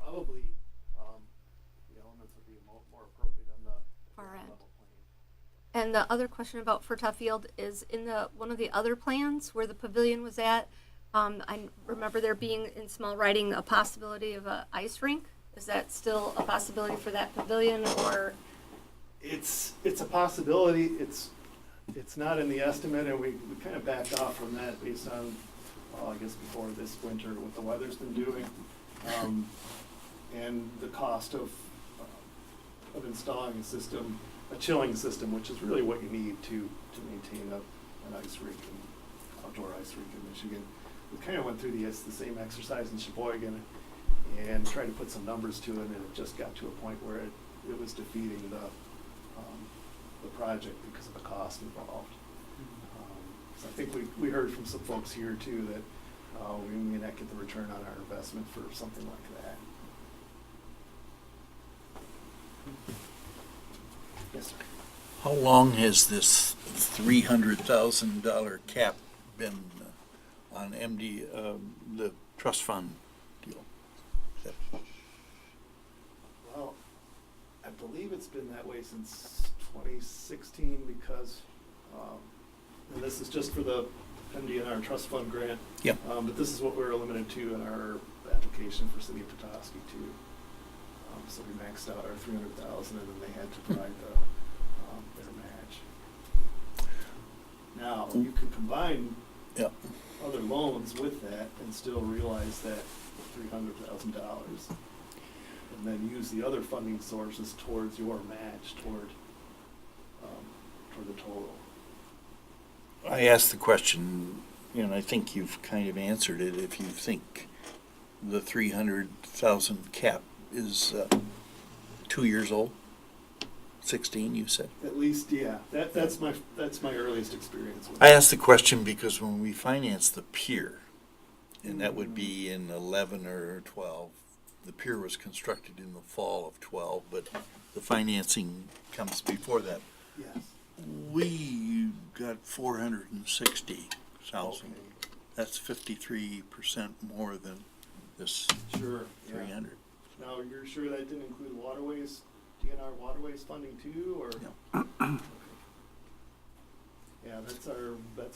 Probably the elements would be more appropriate on the Far end. level plane. And the other question about Fertile Field is in one of the other plans where the pavilion was at. I remember there being in small writing a possibility of a ice rink. Is that still a possibility for that pavilion, or? It's a possibility. It's not in the estimate, and we kind of backed off from that based on, I guess before this winter, what the weather's been doing, and the cost of installing a chilling system, which is really what you need to maintain an ice rink, outdoor ice rink in Michigan. We kind of went through the same exercise in Sheboygan and tried to put some numbers to it, and it just got to a point where it was defeating the project because of the cost involved. So I think we heard from some folks here too that we may not get the return on our investment for something like that. Yes, sir. How long has this $300,000 cap been on the trust fund deal? Well, I believe it's been that way since 2016 because, and this is just for the MDNR trust fund grant. Yeah. But this is what we were limited to in our application for City of Petoskey too. So we maxed out our $300,000, and then they had to provide their match. Now you can combine Yeah. other loans with that and still realize that $300,000, and then use the other funding sources towards your match toward the total. I asked the question, and I think you've kind of answered it. If you think the 300,000 cap is 2 years old, 16, you said. At least, yeah. That's my earliest experience with I it. asked the question because when we financed the pier, and that would be in 11 or 12, the pier was constructed in the fall of 12, but the financing comes before that. Yes. We got 460,000. Okay. That's 53% more than this Sure. Yeah. 300. Now, you're sure that didn't include waterways, DNR waterways funding too, or? No. Okay. Yeah, that's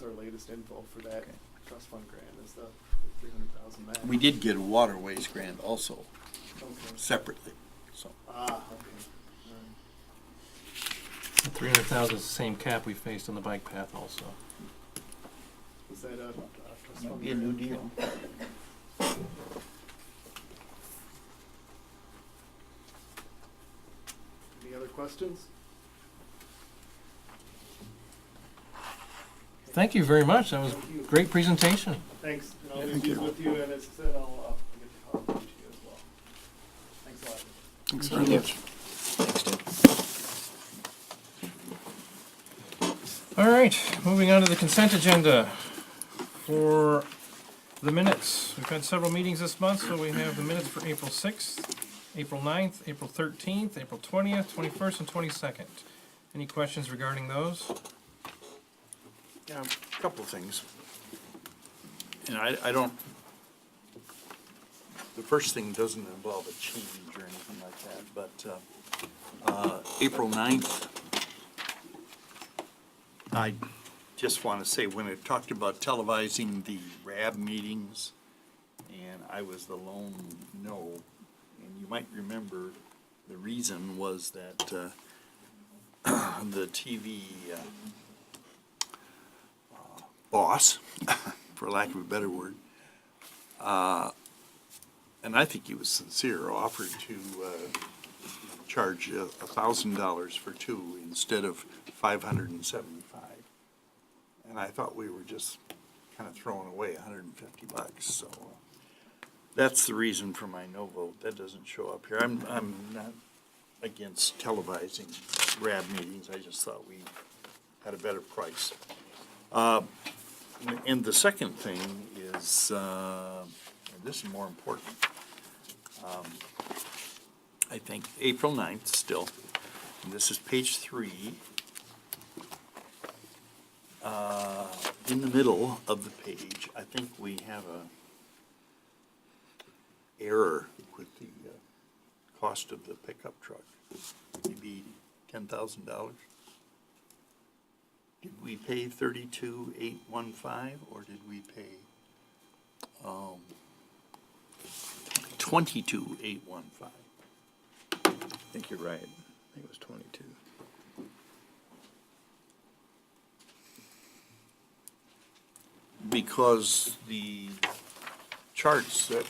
our latest info for that Okay. trust fund grant is the 300,000 match. We did get a waterways grant also, Okay. separately, so. Okay. All right. 300,000 is the same cap we faced on the bike path also. Was that a trust Might fund be a new grant? deal. Any other questions? Thank you very much. That was Thank you. a great presentation. Thanks, and I'll Yeah, leave thank these you. with you, and as I said, I'll get the copy to you as well. Thanks a lot. Thanks very much. Thanks, Tim. All right, moving on to the consent agenda for the minutes. We've had several meetings this month, so we have the minutes for April 6th, April 9th, April 13th, April 20th, 21st, and 22nd. Any questions regarding those? Yeah, a couple of things. And I don't, the first thing doesn't involve a change or anything like that, but April 9th, I just want to say, when it talked about televising the RAB meetings, and I was the lone no, and you might remember the reason was that the TV boss, for lack of a better word, and I think he was sincere, offered to charge $1,000 for two instead of $575. And I thought we were just kind of throwing away $150. So that's the reason for my no vote. That doesn't show up here. I'm not against televising RAB meetings. I just thought we had a better price. And the second thing is, and this is more important, I think April 9th still, and this is page 3, in the middle of the page, I think we have a error with the cost of the pickup truck, maybe $10,000. Did we pay $32,815 or did we pay $22,815? I think you're right. I think it was 22. Because the charts that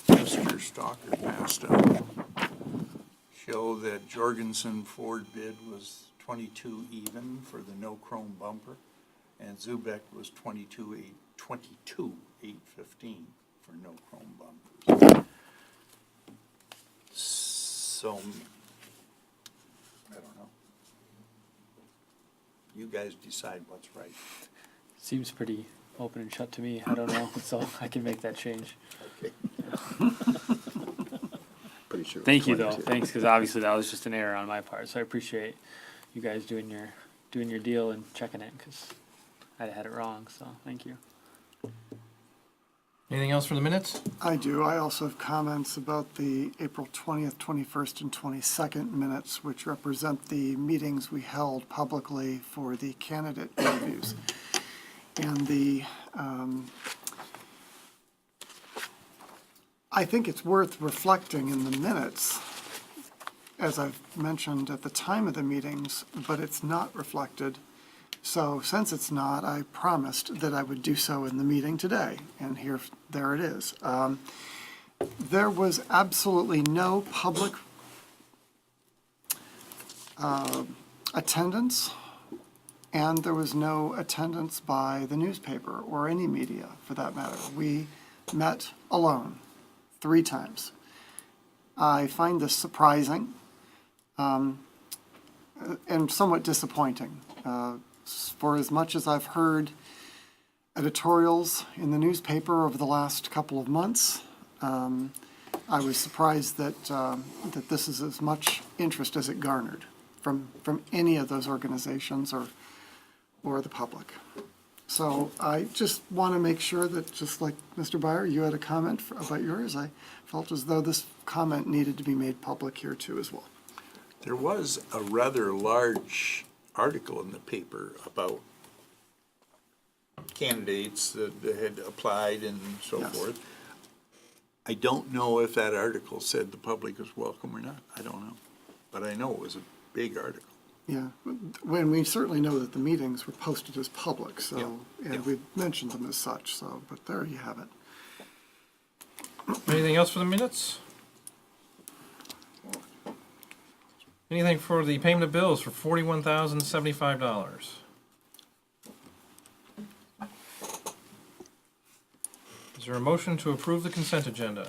Mr. Stalker passed out show that Jorgensen Ford bid was 22 even for the no chrome bumper, and Zubek was 22,815 for no chrome bumpers. So I don't know. You guys decide what's right. Seems pretty open and shut to me. I don't know, so I can make that change. Okay. Pretty sure. it was Thank you, though. 22. Thanks, because obviously that was just an error on my part. So I appreciate you guys doing your deal and checking it, because I had it wrong. So thank you. Anything else for the minutes? I do. I also have comments about the April 20th, 21st, and 22nd minutes, which represent the meetings we held publicly for the candidate interviews. And I think it's worth reflecting in the minutes, as I've mentioned at the time of the meetings, but it's not reflected. So since it's not, I promised that I would do so in the meeting today, and there it is. There was absolutely no public attendance, and there was no attendance by the newspaper or any media, for that matter. We met alone 3 times. I find this surprising and somewhat disappointing. For as much as I've heard editorials in the newspaper over the last couple of months, I was surprised that this is as much interest as it garnered from any of those organizations or the public. So I just want to make sure that, just like Mr. Byer, you had a comment about yours, I felt as though this comment needed to be made public here too as well. There was a rather large article in the paper about candidates that had applied and so Yes. forth. I don't know if that article said the public was welcome or not. I don't know. But I know it was a big article. Yeah, when we certainly know that the meetings were posted as public, so, Yeah, and yeah. we mentioned them as such, so, but there you have it. Anything else for the minutes? Anything for the payment of bills for $41,075? Is there a motion to approve the consent agenda?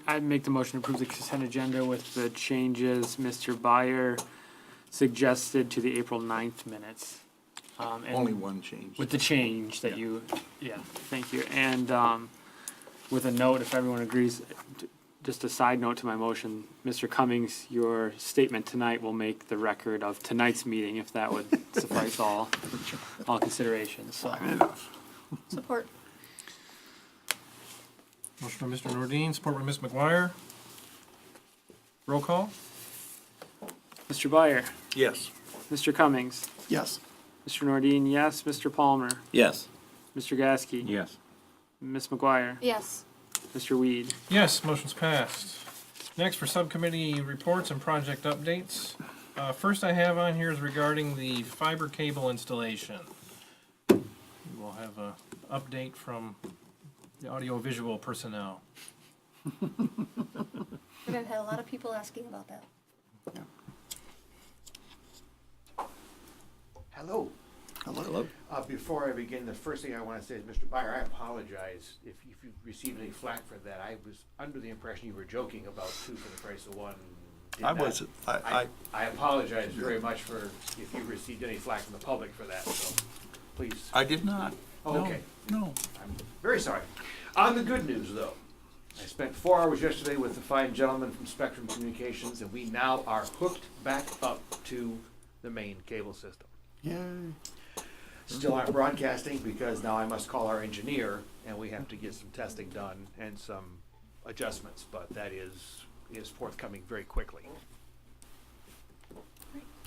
I'd make the motion to approve the consent agenda with the changes Mr. Byer suggested to the April 9th minutes. And Only one change. with the change that thank you. And with a note, if everyone agrees, just a side note to my motion, Mr. Cummings, your statement tonight will make the record of tonight's meeting, if that would suffice all considerations, so. Support. Motion by Mr. Nordine, support by Ms. McGuire. Roll call? Mr. Byer, Yes. Mr. Cummings, Yes. Mr. Nordine, yes. Mr. Palmer? Yes. Mr. Gasky? Yes. Ms. McGuire? Yes. Mr. Weed? Yes, motion's passed. Next, for subcommittee reports and project updates. First I have on here is regarding the fiber cable installation. We'll have a update from the audiovisual personnel. We've had a lot of people asking about that. Hello. Hello. Before I begin, the first thing I want to say is, Mr. Byer, I apologize if you received any flack for that. I was under the impression you were joking about two for the price of one. Did I not. wasn't. I apologize very much for if you received any flack from the public for that, so please. I did not. Oh, No, okay. No. I'm very sorry. On the good news, though, I spent 4 hours yesterday with the fine gentleman from Spectrum Communications, and we now are hooked back up to the main cable system. Yay. Still aren't broadcasting because now I must call our engineer and we have to get some testing done and some adjustments, but that is forthcoming very quickly.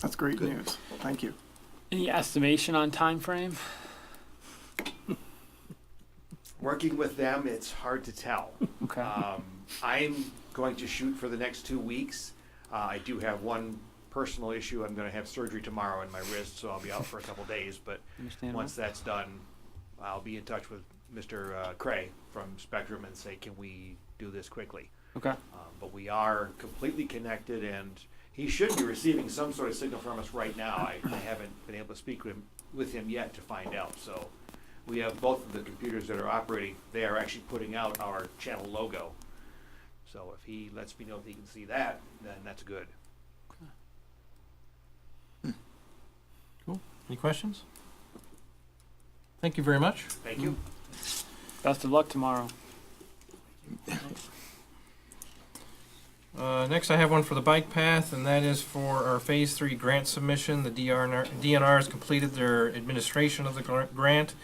That's great news. Thank you. Any estimation on time frame? Working with them, it's hard to tell. Okay. I'm going to shoot for the next 2 weeks. I do have one personal issue. I'm going to have surgery tomorrow in my wrist, so I'll be out for a couple days. But Understandable. once that's done, I'll be in touch with Mr. Cray from Spectrum and say, can we do this quickly? Okay. But we are completely connected, and he should be receiving some sort of signal from us right now. I haven't been able to speak with him yet to find out. So we have both of the computers that are operating. They are actually putting out our channel logo. So if he lets me know if he can see that, then that's good. Cool. Any questions? Thank you very much. Thank you. Best of luck tomorrow. Next, I have one for the bike path, and that is for our Phase 3 grant submission. The DNR has completed their administration of the grant,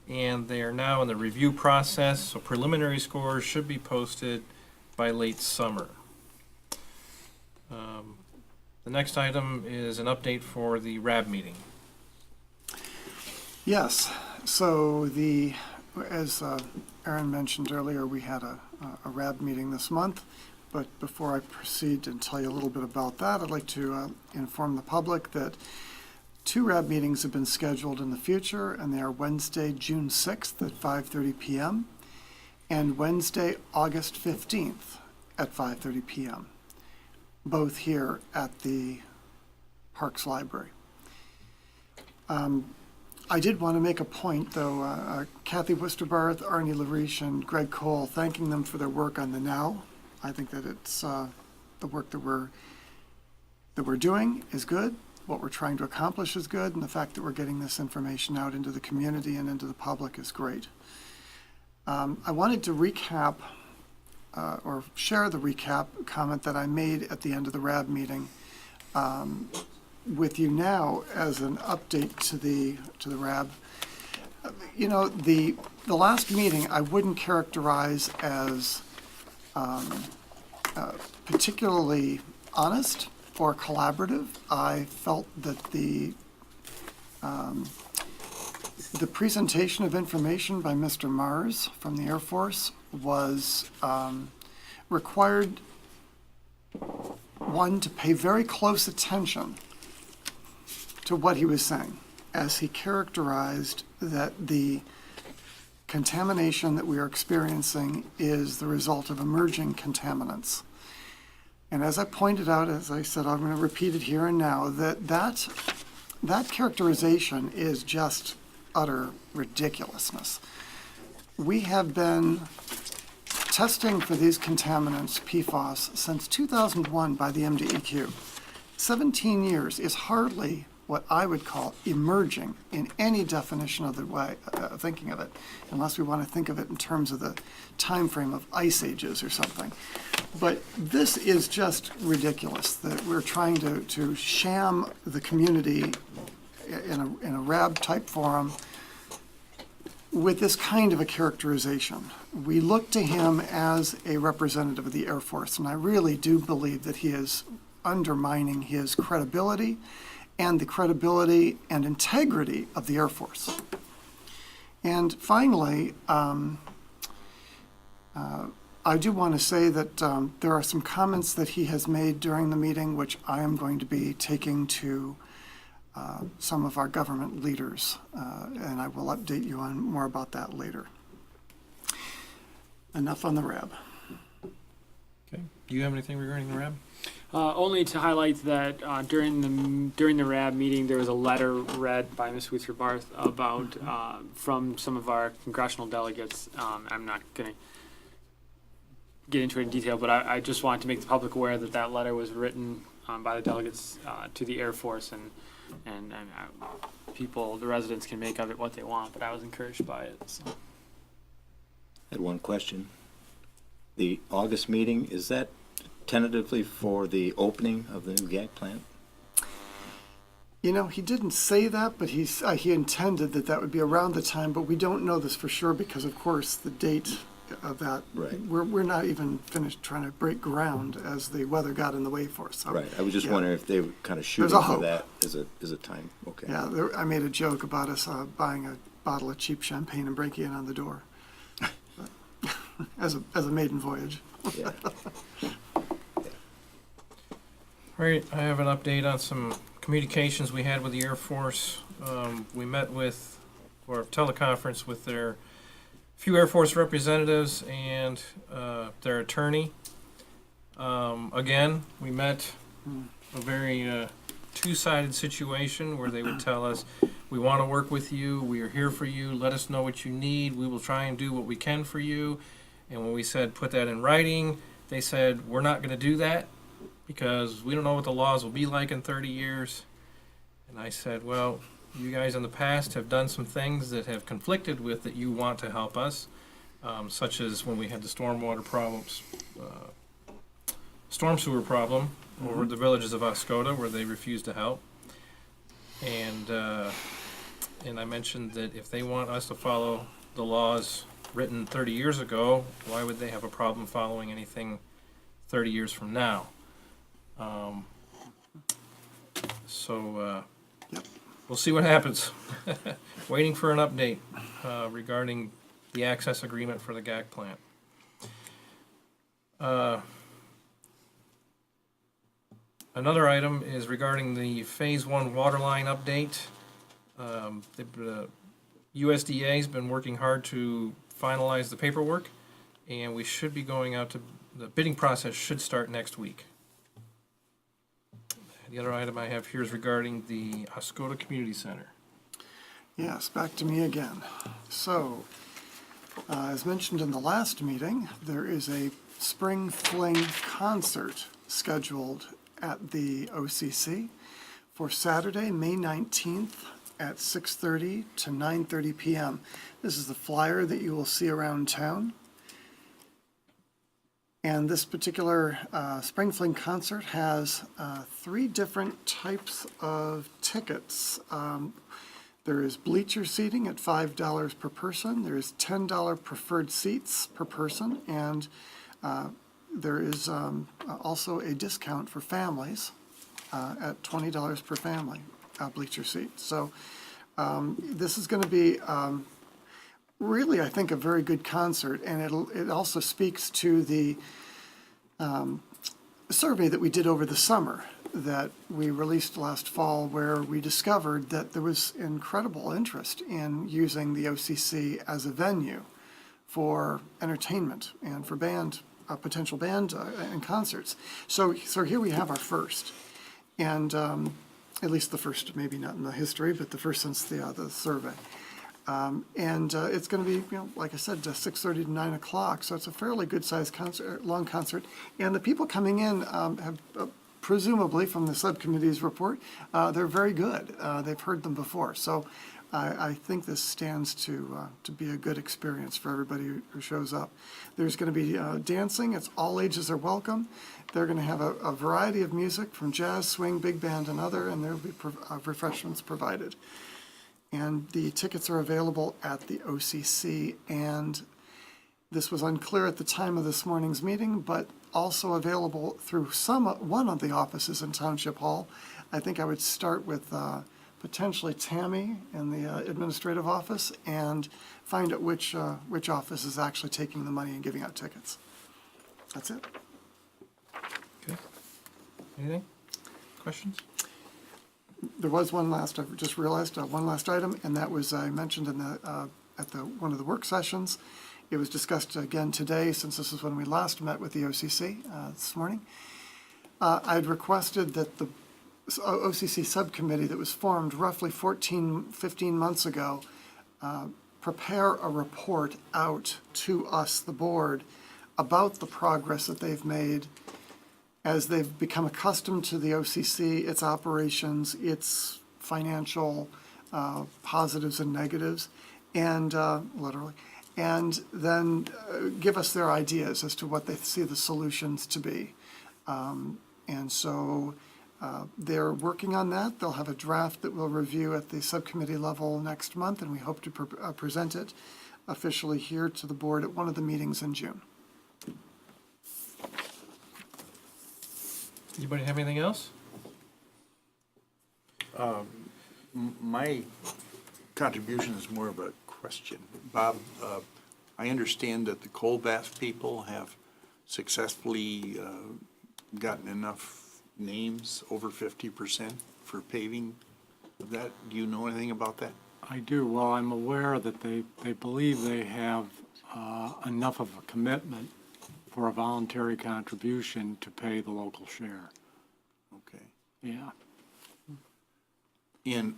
and they are now in the review process, so preliminary scores should be posted by late summer. The next item is an update for the RAB meeting. Yes, so as Aaron mentioned earlier, we had a RAB meeting this month, but before I proceed and tell you a little bit about that, I'd like to inform the public that 2 RAB meetings have been scheduled in the future, and they are Wednesday, June 6th at 5:30 p.m. and Wednesday, August 15th at 5:30 p.m., both here at the Parks Library. I did want to make a point, though. Kathy Wisterbarth, Arnie LaRiche, and Greg Cole, thanking them for their work on the Now. I think that it's the work that we're doing is good. What we're trying to accomplish is good, and the fact that we're getting this information out into the community and into the public is great. I wanted to recap or share the recap comment that I made at the end of the RAB meeting with you now as an update to the RAB. You know, the last meeting I wouldn't characterize as particularly honest or collaborative. I felt that the presentation of information by Mr. Mars from the Air Force was required one to pay very close attention to what he was saying, as he characterized that the contamination that we are experiencing is the result of emerging contaminants. And as I pointed out, as I said, I'm going to repeat it here and now, that characterization is just utter ridiculousness. We have been testing for these contaminants, PFAS, since 2001 by the MDEQ. 17 years is hardly what I would call emerging in any definition of the way thinking of it, unless we want to think of it in terms of the time frame of ice ages or something. But this is just ridiculous that we're trying to sham the community in a RAB type forum with this kind of a characterization. We look to him as a representative of the Air Force, and I really do believe that he is undermining his credibility and the credibility and integrity of the Air Force. And finally, I do want to say that there are some comments that he has made during the meeting, which I am going to be taking to some of our government leaders, and I will update you on more about that later. Enough on the RAB. Okay. Do you have anything regarding the RAB? Only to highlight that during the RAB meeting, there was a letter read by Ms. Witzer Barth about from some of our congressional delegates. I'm not going to get into it in detail, but I just wanted to make the public aware that that letter was written by the delegates to the Air Force, and people, the residents, can make of it what they want. But I was encouraged by it. So. I had one question. The August meeting, is that tentatively for the opening of the new GAC plant? You know, he didn't say that, but he intended that would be around the time, but we don't know this for sure because, of course, the date of that, Right. we're not even finished trying to break ground as the weather got in the way for us. So, Right. I was just yeah. wondering if they were kind of There's shooting a for hope. that as a time. Okay. Yeah, I made a joke about us buying a bottle of cheap champagne and breaking it on the door as a maiden voyage. Yeah. All right, I have an update on some communications we had with the Air Force. We met with, or a teleconference with their few Air Force representatives and their attorney. Again, we met a very two-sided situation where they would tell us, we want to work with you, we are here for you, let us know what you need, we will try and do what we can for you. And when we said put that in writing, they said, we're not going to do that because we don't know what the laws will be like in 30 years. And I said, well, you guys in the past have done some things that have conflicted with that you want to help us, such as when we had the stormwater problems, storm sewer problem over the villages of Oscoda where they refused to help. And I mentioned that if they want us to follow the laws written 30 years ago, why would they have a problem following anything 30 years from now? We'll see what happens. Waiting for an update regarding the access agreement for the GAC plant. Another item is regarding the Phase 1 water line update. The USDA has been working hard to finalize the paperwork, and we should be going out to, the bidding process should start next week. The other item I have here is regarding the Oscoda Community Center. Yes, back to me again. So, as mentioned in the last meeting, there is a spring fling concert scheduled at the OCC for Saturday, May 19th at 6:30 to 9:30 p.m. This is the flyer that you will see around town. And this particular Spring Fling concert has 3 different types of tickets. There is bleacher seating at $5 per person. There is $10 preferred seats per person. And there is also a discount for families at $20 per family bleacher seat. So this is going to be really, I think, a very good concert, and it also speaks to the survey that we did over the summer that we released last fall, where we discovered that there was incredible interest in using the OCC as a venue for entertainment and for potential band and concerts. So here we have our first, and at least the first, maybe not in the history, but the first since the survey. It's going to be, like I said, 6:30 to 9 o'clock, so it's a fairly good-sized concert, long concert. And the people coming in have, presumably from the subcommittee's report, they're very good. They've heard them before, so I think this stands to be a good experience for everybody who shows up. There's going to be dancing. It's all ages are welcome. They're going to have a variety of music from jazz, swing, big band, and other, and there will be refreshments provided. And the tickets are available at the OCC, and this was unclear at the time of this morning's meeting, but also available through one of the offices in Township Hall I think I would start with potentially Tammy in the administrative office and find out which office is actually taking the money and giving out tickets. That's it. Okay. Anything? Questions? There was one last, I just realized, one last item, and that was, I mentioned in the, at one of the work sessions, it was discussed again today, since this is when we last met with the OCC this morning. I'd requested that the OCC subcommittee that was formed roughly 15 months ago prepare a report out to us, the board, about the progress that they've made as they've become accustomed to the OCC, its operations, its financial positives and negatives, and literally, and then give us their ideas as to what they see the solutions to be. And so they're working on that. They'll have a draft that we'll review at the subcommittee level next month, and we hope to present it officially here to the board at one of the meetings in June. Anybody have anything else? My contribution is more of a question. Bob, I understand that the coal bath people have successfully gotten enough names, over 50% for paving of that. Do you know anything about that? I do. Well, I'm aware that they believe they have enough of a commitment for a voluntary contribution to pay the local share. Okay. Yeah. And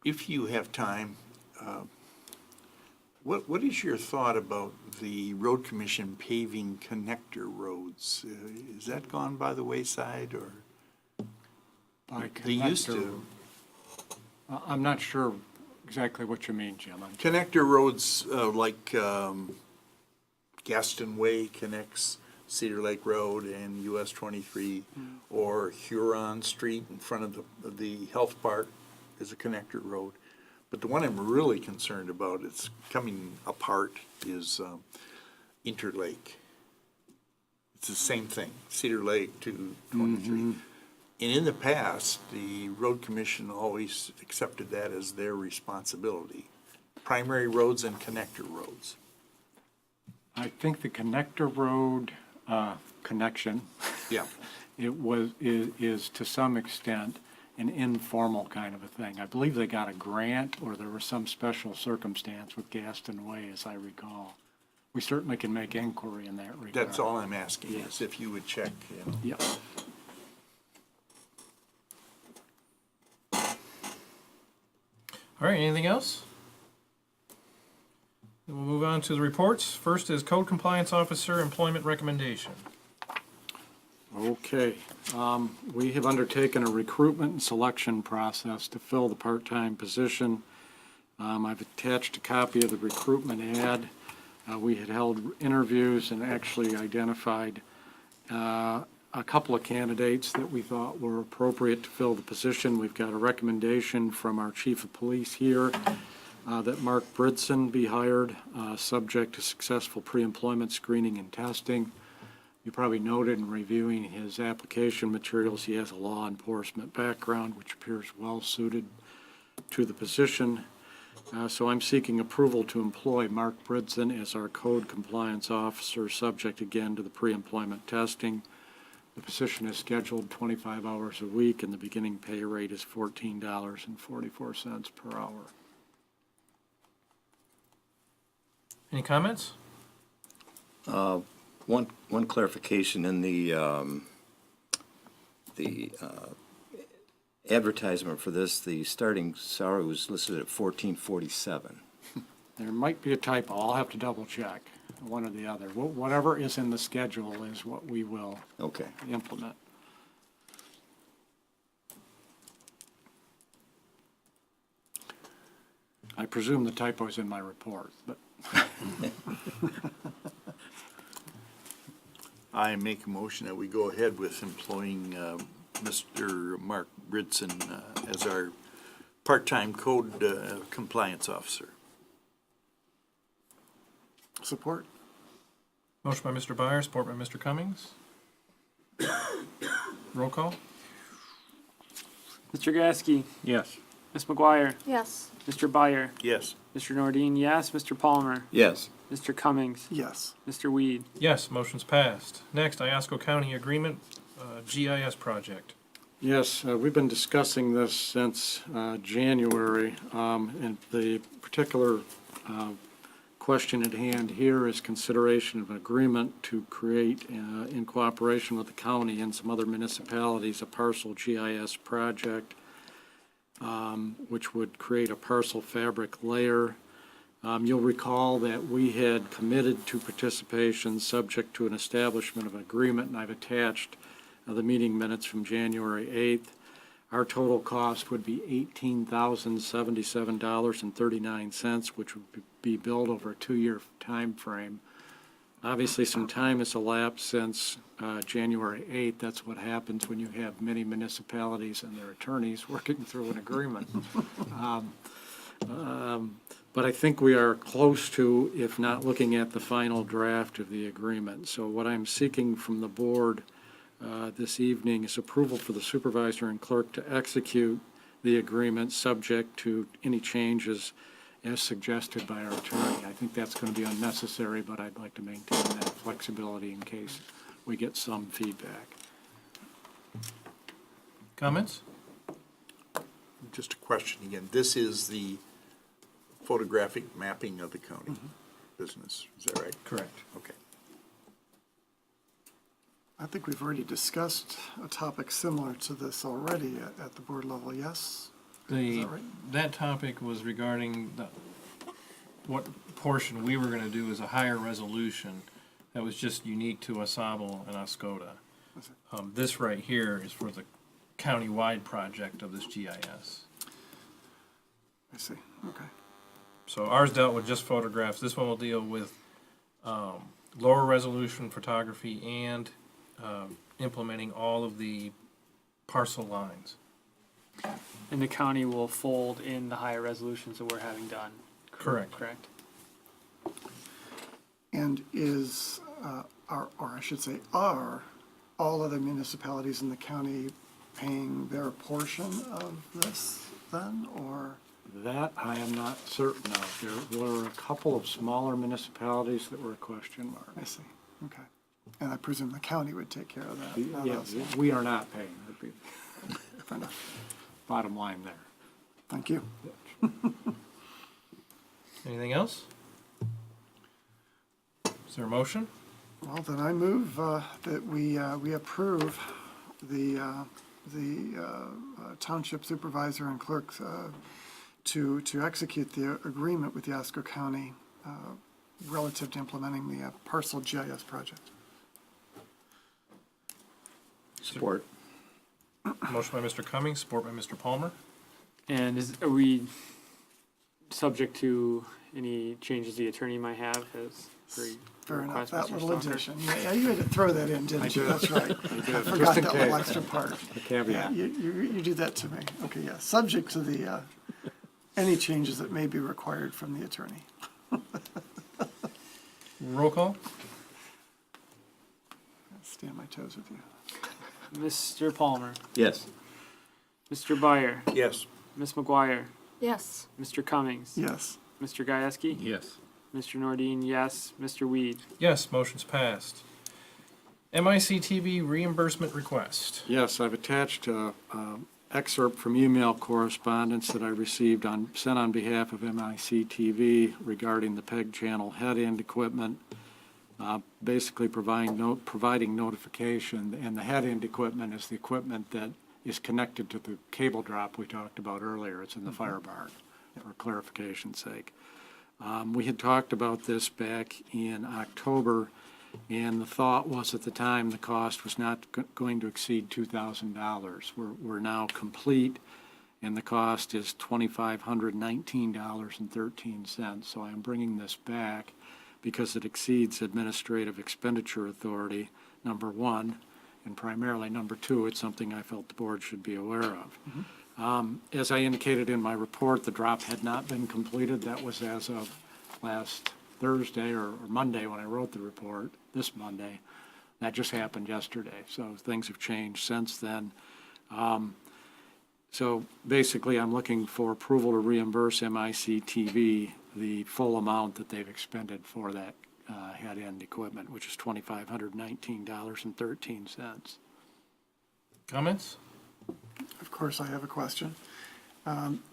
if you have time, what is your thought about the road commission paving connector roads? Is that gone by the wayside, or? By They used connector, to. I'm not sure exactly what you mean, Jim. Connector roads like Gaston Way connects Cedar Lake Road and US 23, or Huron Street in front of the health park is a connector road. But the one I'm really concerned about, it's coming apart, is Interlake. It's the same thing, Cedar Lake to 23. And in the past, the road commission always accepted that as their responsibility. Primary roads and connector roads. I think the connector road connection, Yeah. is to some extent an informal kind of a thing. I believe they got a grant, or there was some special circumstance with Gaston Way, as I recall. We certainly can make inquiry in that regard. That's all I'm asking, Yes. is if you would check, you know. Yep. All right, anything else? Then we'll move on to the reports. First is Code Compliance Officer Employment Recommendation. Okay, we have undertaken a recruitment and selection process to fill the part-time position. I've attached a copy of the recruitment ad. We had held interviews and actually identified a couple of candidates that we thought were appropriate to fill the position. We've got a recommendation from our chief of police here that Mark Bridson be hired, subject to successful pre-employment screening and testing. You probably noted in reviewing his application materials, he has a law enforcement background, which appears well suited to the position. So I'm seeking approval to employ Mark Bridson as our code compliance officer, subject again to the pre-employment testing. The position is scheduled 25 hours a week, and the beginning pay rate is $14.44 per hour. Any comments? One clarification in the advertisement for this, the starting salary was listed at $14.47. There might be a typo. I'll have to double check, one or the other. Whatever is in the schedule is what we will Okay. implement. I presume the typo is in my report, but I make a motion that we go ahead with employing Mr. Mark Bridson as our part-time code compliance officer. Support? Motion by Mr. Byer, support by Mr. Cummings. Roll call? Mr. Gasky, Yes. Ms. McGuire, Yes. Mr. Byer, Yes. Mr. Nordine, yes, Mr. Palmer, Yes. Mr. Cummings, Yes. Mr. Weed. Yes, motion's passed. Next, Iosco County Agreement, GIS project. Yes, we've been discussing this since January, and the particular question at hand here is consideration of an agreement to create, in cooperation with the county and some other municipalities, a parcel GIS project, which would create a parcel fabric layer. You'll recall that we had committed to participation subject to an establishment of an agreement, and I've attached the meeting minutes from January 8th. Our total cost would be $18,077.39, which would be billed over a 2-year time frame. Obviously, some time has elapsed since January 8th. That's what happens when you have many municipalities and their attorneys working through an agreement. But I think we are close to, if not looking at the final draft of the agreement. So what I'm seeking from the board this evening is approval for the supervisor and clerk to execute the agreement subject to any changes as suggested by our attorney. I think that's going to be unnecessary, but I'd like to maintain that flexibility in case we get some feedback. Comments? Just a question again. This is the photographic mapping of the county business. Is that right? Correct. Okay. I think we've already discussed a topic similar to this already at the board level, yes? Is that right? That topic was regarding what portion we were gonna do as a higher resolution that was just unique to Asable and Oscoda. This right here is for the county-wide project of this GIS. I see, okay. So ours dealt with just photographs. This one will deal with lower resolution photography and implementing all of the parcel lines. And the county will fold in the higher resolutions that we're having done. Correct. Correct. And is, or I should say, are all other municipalities in the county paying their portion of this then, or? That I am not certain of. There were a couple of smaller municipalities that were a question mark. I see, okay. And I presume the county would take care of that. Yeah, we are not paying. That'd be Fair enough. bottom line there. Thank you. Anything else? Is there a motion? Well, then I move that we approve the township supervisor and clerk to execute the agreement with the Oscoda County relative to implementing the parcel GIS project. Support. Motion by Mr. Cummings, support by Mr. Palmer. And are we subject to any changes the attorney might have as per Fair enough, request, that Mr. little Stalker? addition. Yeah, you had to throw that in, didn't you? did. That's right. I did, I just forgot in that little case. extra part. The caveat. You do that to me. Okay, yeah, subject to the, any changes that may be required from the attorney. Roll call? Stay on my toes with you. Mr. Palmer, Yes. Mr. Byer, Yes. Ms. McGuire, Yes. Mr. Cummings, Yes. Mr. Gieske, Yes. Mr. Nordine, yes, Mr. Weed. Yes, motion's passed. MICTV reimbursement request. Yes, I've attached an excerpt from email correspondence that I received sent on behalf of MICTV regarding the PEG channel head-end equipment, basically providing notification, and the head-end equipment is the equipment that is connected to the cable drop we talked about earlier. It's in the fire barn, for clarification's sake. We had talked about this back in October, and the thought was at the time the cost was not going to exceed $2,000. We're now complete, and the cost is $2,519.13. So I'm bringing this back because it exceeds administrative expenditure authority, number one, and primarily number two, it's something I felt the board should be aware of. As I indicated in my report, the drop had not been completed. That was as of last Thursday or Monday when I wrote the report, this Monday. That just happened yesterday, so things have changed since then. So basically, I'm looking for approval to reimburse MIC-TV the full amount that they've expended for that head-end equipment, which is $2,519.13. Comments? Of course, I have a question.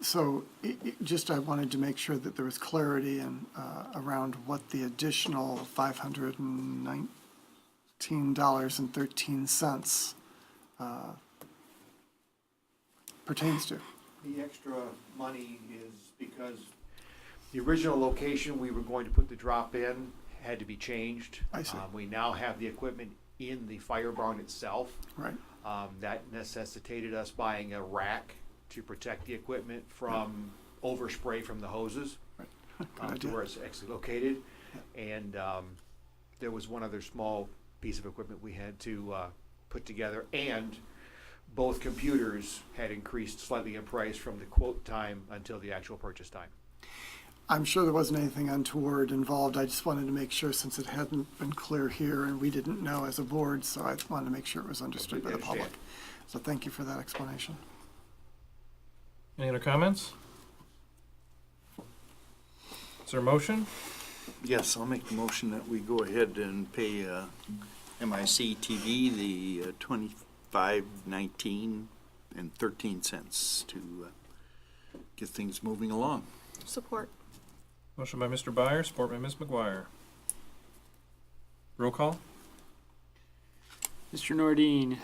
So just I wanted to make sure that there was clarity and around what the additional $519.13 pertains to. The extra money is because the original location we were going to put the drop in had to be changed. I see. We now have the equipment in the fire barn itself. Right. That necessitated us buying a rack to protect the equipment from overspray from the hoses. Right. Good To idea. where it's actually located. And there was one other small piece of equipment we had to put together, and both computers had increased slightly in price from the quote time until the actual purchase time. I'm sure there wasn't anything untoward involved. I just wanted to make sure, since it hadn't been clear here and we didn't know as a board, so I wanted to make sure it was understood by the Completely public. So thank you for that explanation. Any other comments? Is there a motion? Yes, I'll make the motion that we go ahead and pay MIC-TV the $25.19.13 to get things moving along. Support. Motion by Mr. Byer, support by Ms. McGuire. Roll call? Mr. Nordine?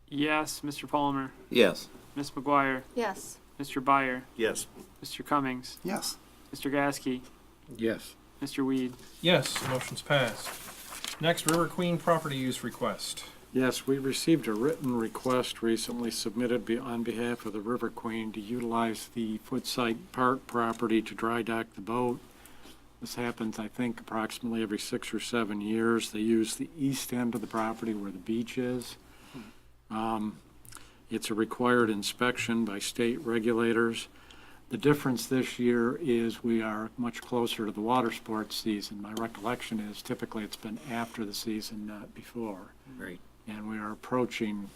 Yes. Mr. Palmer? Yes. Ms. McGuire? Yes. Mr. Byer? Yes. Mr. Cummings? Yes. Mr. Gasky? Yes. Mr. Weed? Yes, motion's passed. Next, River Queen property use request. Yes, we received a written request recently submitted on behalf of the River Queen to utilize the Footsite Park property to dry dock the boat. This happens, I think, approximately every 6 or 7 years. They use the east end of the property where the beach is. It's a required inspection by state regulators. The difference this year is we are much closer to the water sports season. My recollection is typically it's been after the season, not before. Right. And we are approaching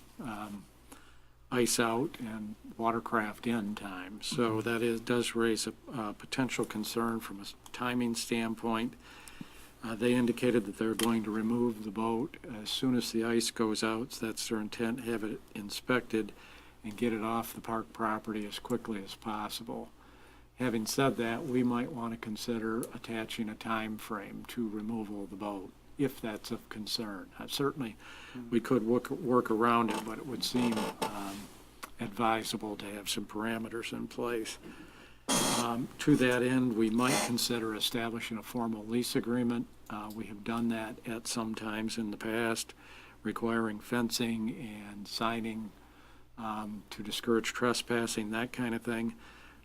ice out and watercraft in time. So that does raise a potential concern from a timing standpoint. They indicated that they're going to remove the boat as soon as the ice goes out. So that's their intent, have it inspected and get it off the park property as quickly as possible. Having said that, we might want to consider attaching a time frame to removal of the boat, if that's of concern. Certainly, we could work around it, but it would seem advisable to have some parameters in place. To that end, we might consider establishing a formal lease agreement. We have done that at some times in the past, requiring fencing and signing to discourage trespassing, that kind of thing.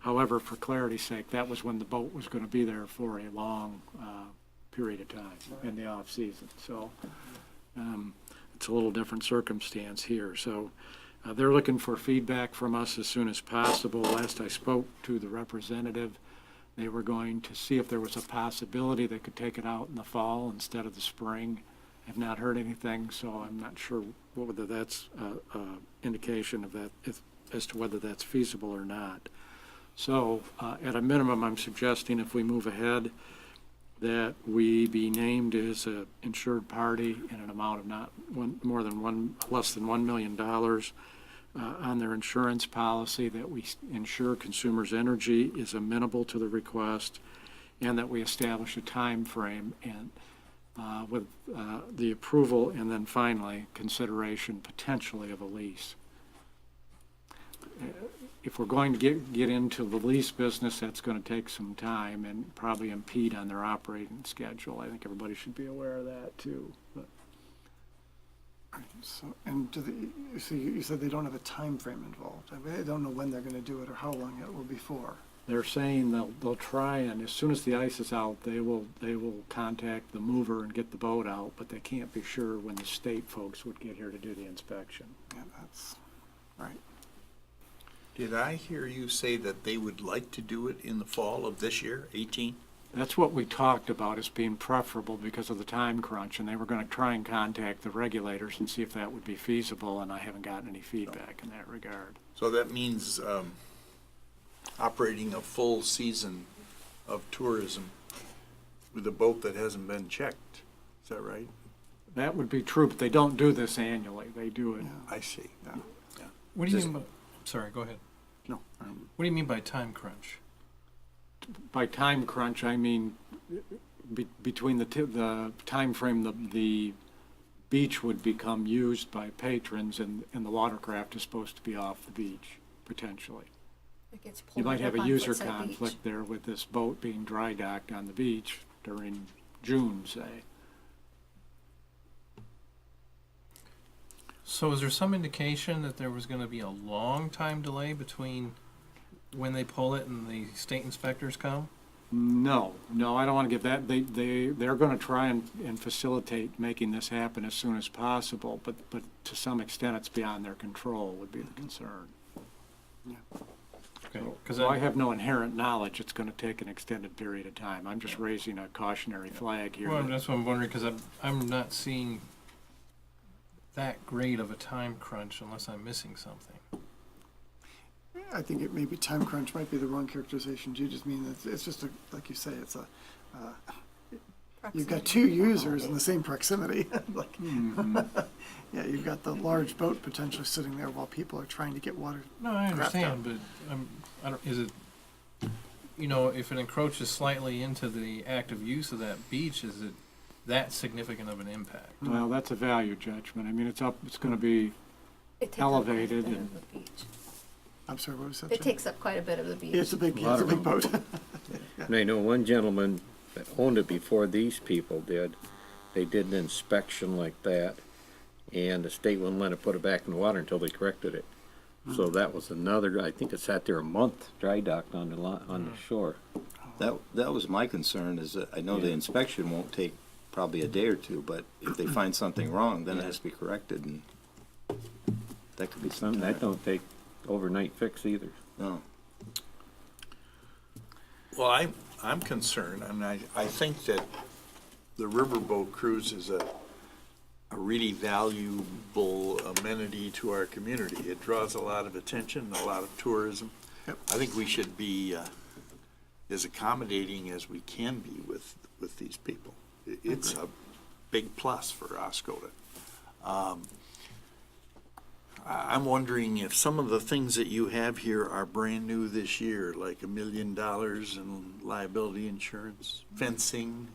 However, for clarity's sake, that was when the boat was going to be there for a long period of time in the off-season. So it's a little different circumstance here. So they're looking for feedback from us as soon as possible. Last I spoke to the representative, they were going to see if there was a possibility they could take it out in the fall instead of the spring. I've not heard anything, so I'm not sure whether that's indication of that, as to whether that's feasible or not. So at a minimum, I'm suggesting if we move ahead, that we be named as an insured party in an amount of less than $1 million on their insurance policy, that we ensure consumers' energy is amenable to the request, and that we establish a time frame and with the approval, and then finally consideration potentially of a lease. If we're going to get into the lease business, that's going to take some time and probably impede on their operating schedule. I think everybody should be aware of that too. But So, and so you said they don't have a time frame involved. I mean, they don't know when they're going to do it or how long it will be for. they're saying they'll try, and as soon as the ice is out, they will contact the mover and get the boat out, but they can't be sure when the state folks would get here to do the inspection. Yeah, that's right. Did I hear you say that they would like to do it in the fall of this year, 18? That's what we talked about as being preferable because of the time crunch, and they were gonna try and contact the regulators and see if that would be feasible, and I haven't gotten any feedback in that regard. So that means operating a full season of tourism with a boat that hasn't been checked. Is that right? That would be true, but they don't do this annually. They do it. I see. What do you mean by, sorry, go ahead. No. What do you mean by time crunch? By time crunch, I mean between the time frame the beach would become used by patrons and the watercraft is supposed to be off the beach, potentially. It gets You pulled might have up a on user Woodside conflict Beach. there with this boat being dry docked on the beach during June, say. So is there some indication that there was gonna be a long time delay between when they pull it and the state inspectors come? No, I don't want to give that. They're going to try and facilitate making this happen as soon as possible, but to some extent it's beyond their control would be the concern. Okay, because So I have no inherent knowledge it's going to take an extended period of time. I'm just raising a cautionary flag here. well, that's what I'm wondering, because I'm not seeing that great of a time crunch unless I'm missing something. I think it maybe time crunch might be the wrong characterization. You just mean it's just a, like you say, it's a, you've got two users in the same proximity. Like, yeah, you've got the large boat potentially sitting there while people are trying to get water. No, I Craft understand, but I don't, is it, you know, if it encroaches slightly into the active use of that beach, is it that significant of an impact? Well, that's a value judgment. I mean, it's going to be It takes up elevated quite a bit and- of the beach. I'm sorry, what was that? It Jim? takes up quite a bit of the beach. Yeah, it's a big boat. And I know one gentleman that owned it before these people did. They did an inspection like that, and the state wouldn't let it put it back in the water until they corrected it. So that was another, I think it sat there a month, dry docked on the shore. That was my concern, is that I know the inspection won't take probably a day or two, but if they find something wrong, then it has to be corrected, and that could be some Some, time. that don't take overnight fix either. No. Well, I'm concerned. I mean, I think that the riverboat cruise is a really valuable amenity to our community. It draws a lot of attention, a lot of tourism. Yep. I think we should be as accommodating as we can be with these people. It's a big plus for Oscoda. I'm wondering if some of the things that you have here are brand new this year, like $1 million in liability insurance, fencing.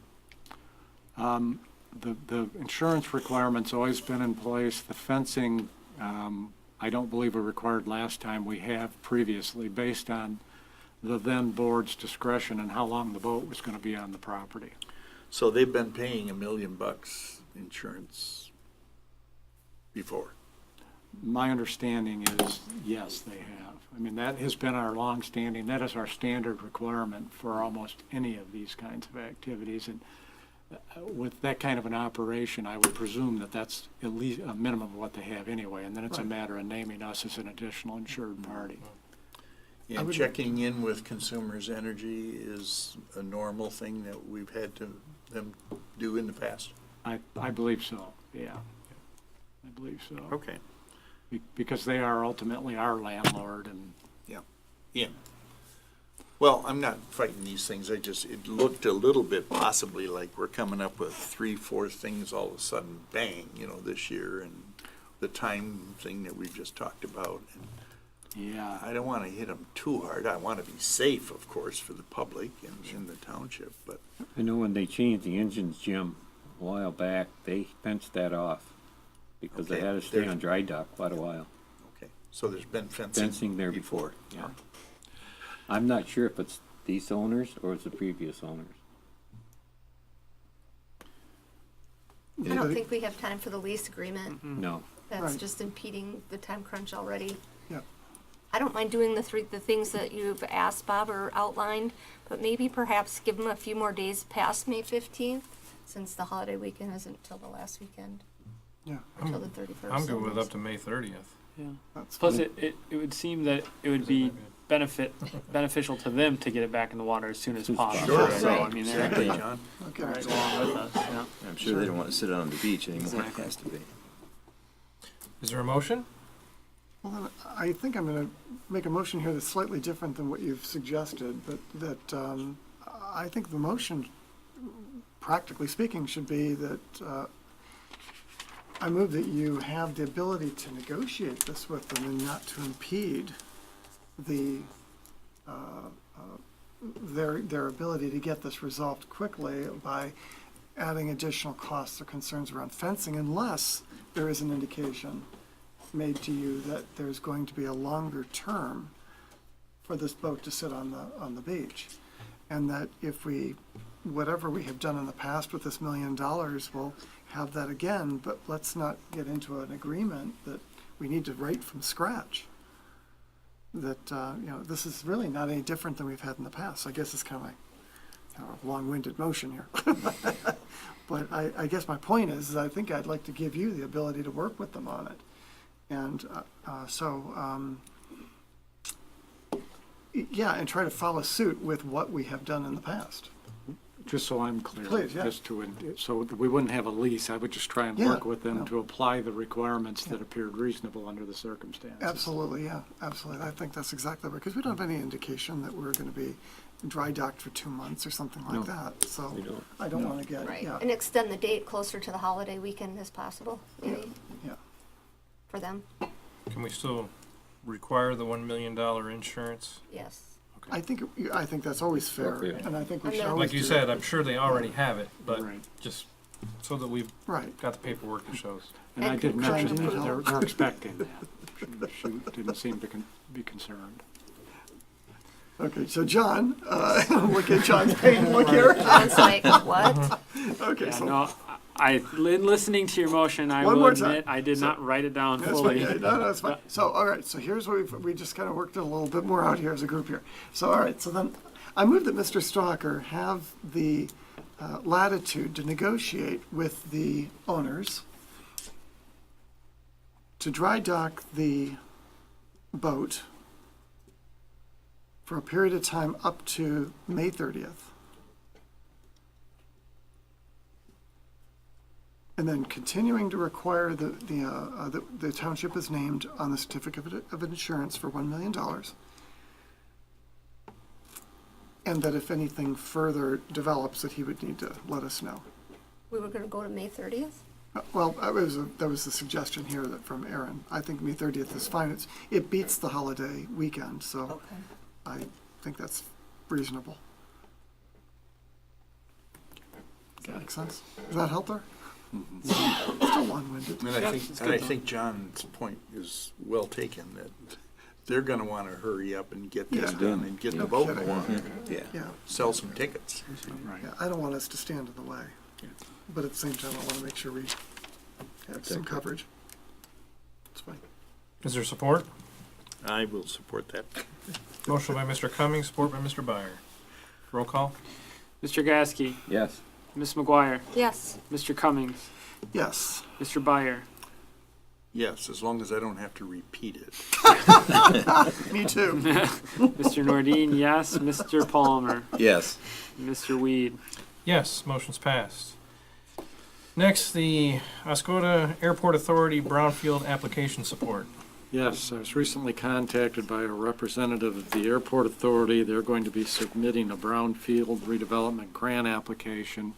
The insurance requirement's always been in place. The fencing, I don't believe were required last time. We have previously, based on the then board's discretion and how long the boat was going to be on the property. So they've been paying $1 million insurance before. My understanding is, yes, they have. I mean, that has been our longstanding, that is our standard requirement for almost any of these kinds of activities. And with that kind of an operation, I would presume that that's at least a minimum of what they have anyway. And then it's a matter of naming us as an additional insured party. And checking in with Consumers Energy is a normal thing that we've had them do in the past? I believe so, yeah. I believe so. Okay. Because they are ultimately our landlord and. Yeah. Well, I'm not fighting these things. It looked a little bit possibly like we're coming up with 3-4 things all of a sudden, bang, this year, and the time thing that we've just talked about. And Yeah. I don't want to hit them too hard. I want to be safe, of course, for the public and in the township, but. I know when they changed the engines, Jim, a while back, they fenced that off because they Okay, had to stay there's- on dry dock quite a while. Okay, so there's been fencing. Fencing there before, yeah. I'm not sure if it's these owners or it's the previous owners. I don't think we have time for the lease agreement. No. That's Right. just impeding the time crunch already. Yeah. I don't mind doing the things that you've asked, Bob, or outlined, but maybe perhaps give them a few more days past May 15th, since the holiday weekend isn't till the last weekend, Yeah, until the 31st. I'm good with up to May 30th. Yeah. that's Plus, fine. it would seem that it would be beneficial to them to get it back in the water as soon as possible. Sure. So, I mean, they're Exactly, John. Okay. right along with us, yeah. I'm sure they don't want to sit on the beach anymore. Exactly. It has to be. Is there a motion? Well, then, I think I'm going to make a motion here that's slightly different than what you've suggested, but that I think the motion, practically speaking, should be that I move that you have the ability to negotiate this with them and not to impede the their ability to get this resolved quickly by adding additional costs or concerns around fencing, unless there is an indication made to you that there's going to be a longer term for this boat to sit on the beach. And that if whatever we have done in the past with this $1 million, we'll have that again, but let's not get into an agreement that we need to write from scratch. That, this is really not any different than we've had in the past. So I guess it's kind of like a long-winded motion here. But I guess my point is I think I'd like to give you the ability to work with them on it. And and try to follow suit with what we have done in the past. Just so I'm clear. Please, yeah. So that we wouldn't have a lease, I would just try and Yeah, work with them yeah. to apply the requirements that appeared reasonable under the circumstances. Absolutely, yeah, absolutely. I think that's exactly right, because we don't have any indication that we're going to be dry docked for 2 months or something like that. So we don't. I don't want to get, Right, yeah, and extend the date closer to the holiday weekend as possible, maybe, yeah. for them, Can we still require the $1 million insurance? yes. I think that's always fair, Okay. and I think we And should then- always Like you do said, that. I'm sure they already have it, but Right. just so that we've Right. got the paperwork that shows. And I And did mention concurrent. that they're expecting that. She didn't seem to be concerned. Okay, so John, look at John's pain look here. John's like, what? Okay, Yeah, so no, in listening to your motion, I One will more admit, time. I did not write it down that's fully. fine. No, that's fine. So, all right, so here's what we just kind of worked it a little bit more out here as a group here. So, all right, so then I move that Mr. Stalker have the latitude to negotiate with the owners to dry dock the boat for a period of time up to May 30th. And then continuing to require the township is named on the certificate of insurance for $1 million. And that if anything further develops, that he would need to let us know. We were gonna go to May 30th? Well, that was the suggestion here from Aaron. I think May 30th is fine. It beats the holiday weekend, so Okay. I think that's reasonable. Does that make sense? Does that help her? Still long-winded. And I think John's point is well taken, that they're gonna wanna hurry up and get this Yeah. done and get the No boat kidding. going, Yeah. Yeah, sell some tickets. Right. yeah, I don't want us to stand in the way. But at the same time, I want to make sure we have some coverage. It's fine. Is there support? I will support that. Motion by Mr. Cummings, support by Mr. Byer. Roll call? Mr. Gasky, Yes. Ms. McGuire, Yes, Mr. Cummings, Yes. Mr. Byer, Yes, as long as I don't have to repeat it. Me too. Mr. Nordine, yes, Mr. Palmer, Yes. Mr. Weed. Yes, motion's passed. Next, the Oscoda Airport Authority Brownfield Application Support. Yes, I was recently contacted by a representative of the Airport Authority. They're going to be submitting a brownfield redevelopment grant application,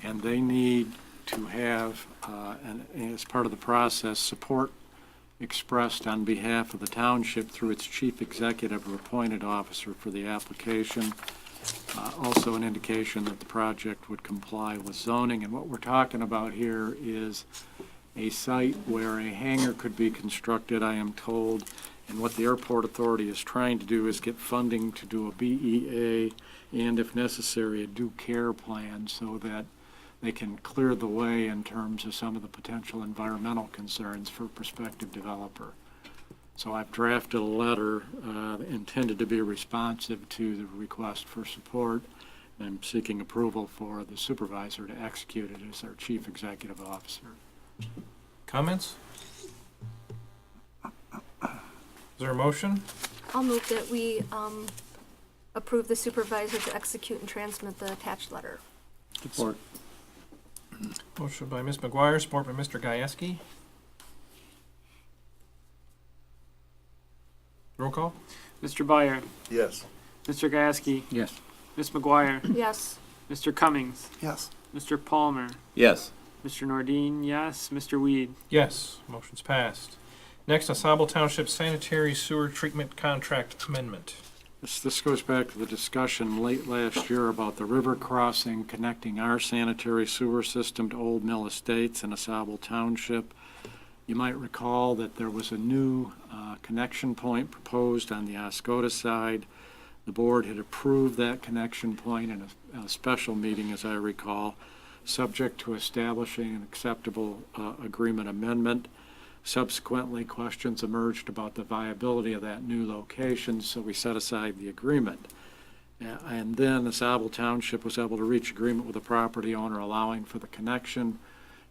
and they need to have, as part of the process, support expressed on behalf of the township through its chief executive or appointed officer for the application. Also an indication that the project would comply with zoning. And what we're talking about here is a site where a hangar could be constructed, I am told. And what the Airport Authority is trying to do is get funding to do a BEA and, if necessary, a due care plan so that they can clear the way in terms of some of the potential environmental concerns for a prospective developer. So I've drafted a letter intended to be responsive to the request for support. I'm seeking approval for the supervisor to execute it as our chief executive officer. Comments? Is there a motion? I'll move that we approve the supervisor to execute and transmit the attached letter. Support. Motion by Ms. McGuire, support by Mr. Gieske. Roll call? Mr. Byer, Yes. Mr. Gasky, Yes. Ms. McGuire, Yes. Mr. Cummings, Yes. Mr. Palmer, Yes. Mr. Nordine, yes, Mr. Weed. Yes, motion's passed. Next, Oscoda Township Sanitary Sewer Treatment Contract Amendment. This goes back to the discussion late last year about the river crossing connecting our sanitary sewer system to Old Mill Estates in Oscoda Township. You might recall that there was a new connection point proposed on the Oscoda side. The board had approved that connection point in a special meeting, as I recall, subject to establishing an acceptable agreement amendment. Subsequently, questions emerged about the viability of that new location, so we set aside the agreement. And then Oscoda Township was able to reach agreement with the property owner allowing for the connection,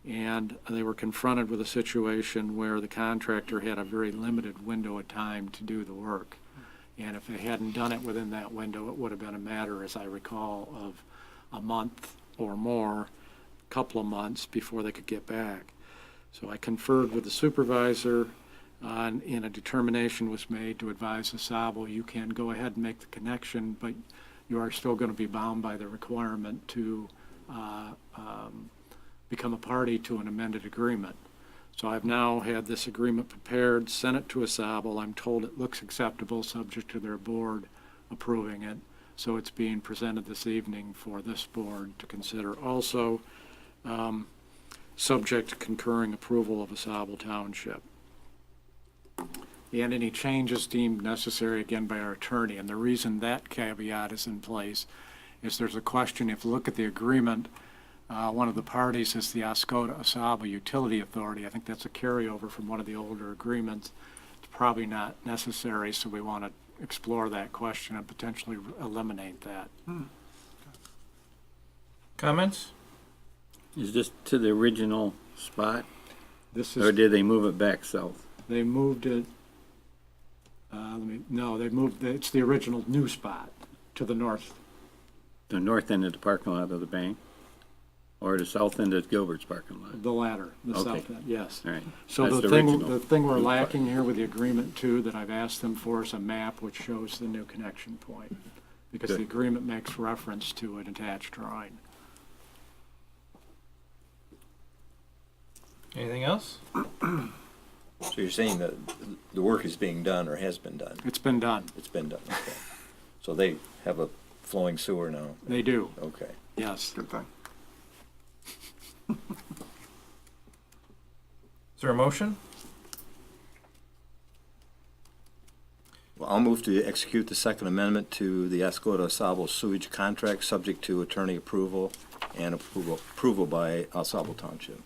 and they were confronted with a situation where the contractor had a very limited window of time to do the work. And if they hadn't done it within that window, it would have been a matter, as I recall, of a month or more, a couple of months before they could get back. So I conferred with the supervisor, and a determination was made to advise Oscoda, you can go ahead and make the connection, but you are still going to be bound by the requirement to become a party to an amended agreement. So I've now had this agreement prepared, sent it to Oscoda. I'm told it looks acceptable, subject to their board approving it. So it's being presented this evening for this board to consider. Also, subject to concurring approval of Oscoda Township. And any changes deemed necessary, again, by our attorney. And the reason that caveat is in place is there's a question, if you look at the agreement, one of the parties is the Oscoda Utility Authority. I think that's a carryover from one of the older agreements. It's probably not necessary, so we want to explore that question and potentially eliminate that. Comments? Is this to the original spot, This or is, did they move it back south? they moved it, they moved, it's the original new spot to the north. The north end of the parking lot of the bank? Or the south end of Gilbert's parking lot? The latter, the Okay. south end, yes. All right. So That's the the thing, original. the thing we're lacking here with the agreement too, that I've asked them for, is a map which shows the new connection point. Because the Good. agreement makes reference to an attached drawing. Anything else? So you're saying that the work is being done or has been done? It's been done, It's been done, okay. So they have a flowing sewer now? they do, Okay. yes. Good thing. Is there a motion? Well, I'll move to execute the second amendment to the Oscoda Oscoda sewage contract, subject to attorney approval and approval by Oscoda Township.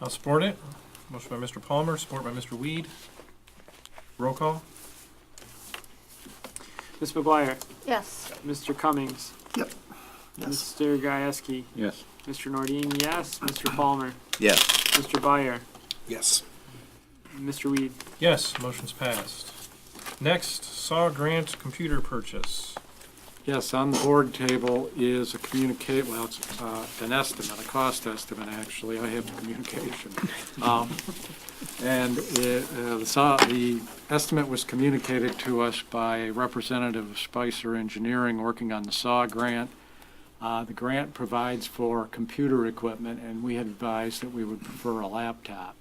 I'll support it. Motion by Mr. Palmer, support by Mr. Weed. Roll call? Ms. McGuire, Yes. Mr. Cummings, Yep. Yes. Mr. Gieske, Yes. Mr. Nordine, yes, Mr. Palmer, Yes. Mr. Byer, Yes. Mr. Weed. Yes, motion's passed. Next, SAW grant computer purchase. Yes, on the board table is a it's an estimate, a cost estimate, actually. I have the communication. And the estimate was communicated to us by a representative of Spicer Engineering working on the SAW grant. The grant provides for computer equipment, and we had advised that we would prefer a laptop.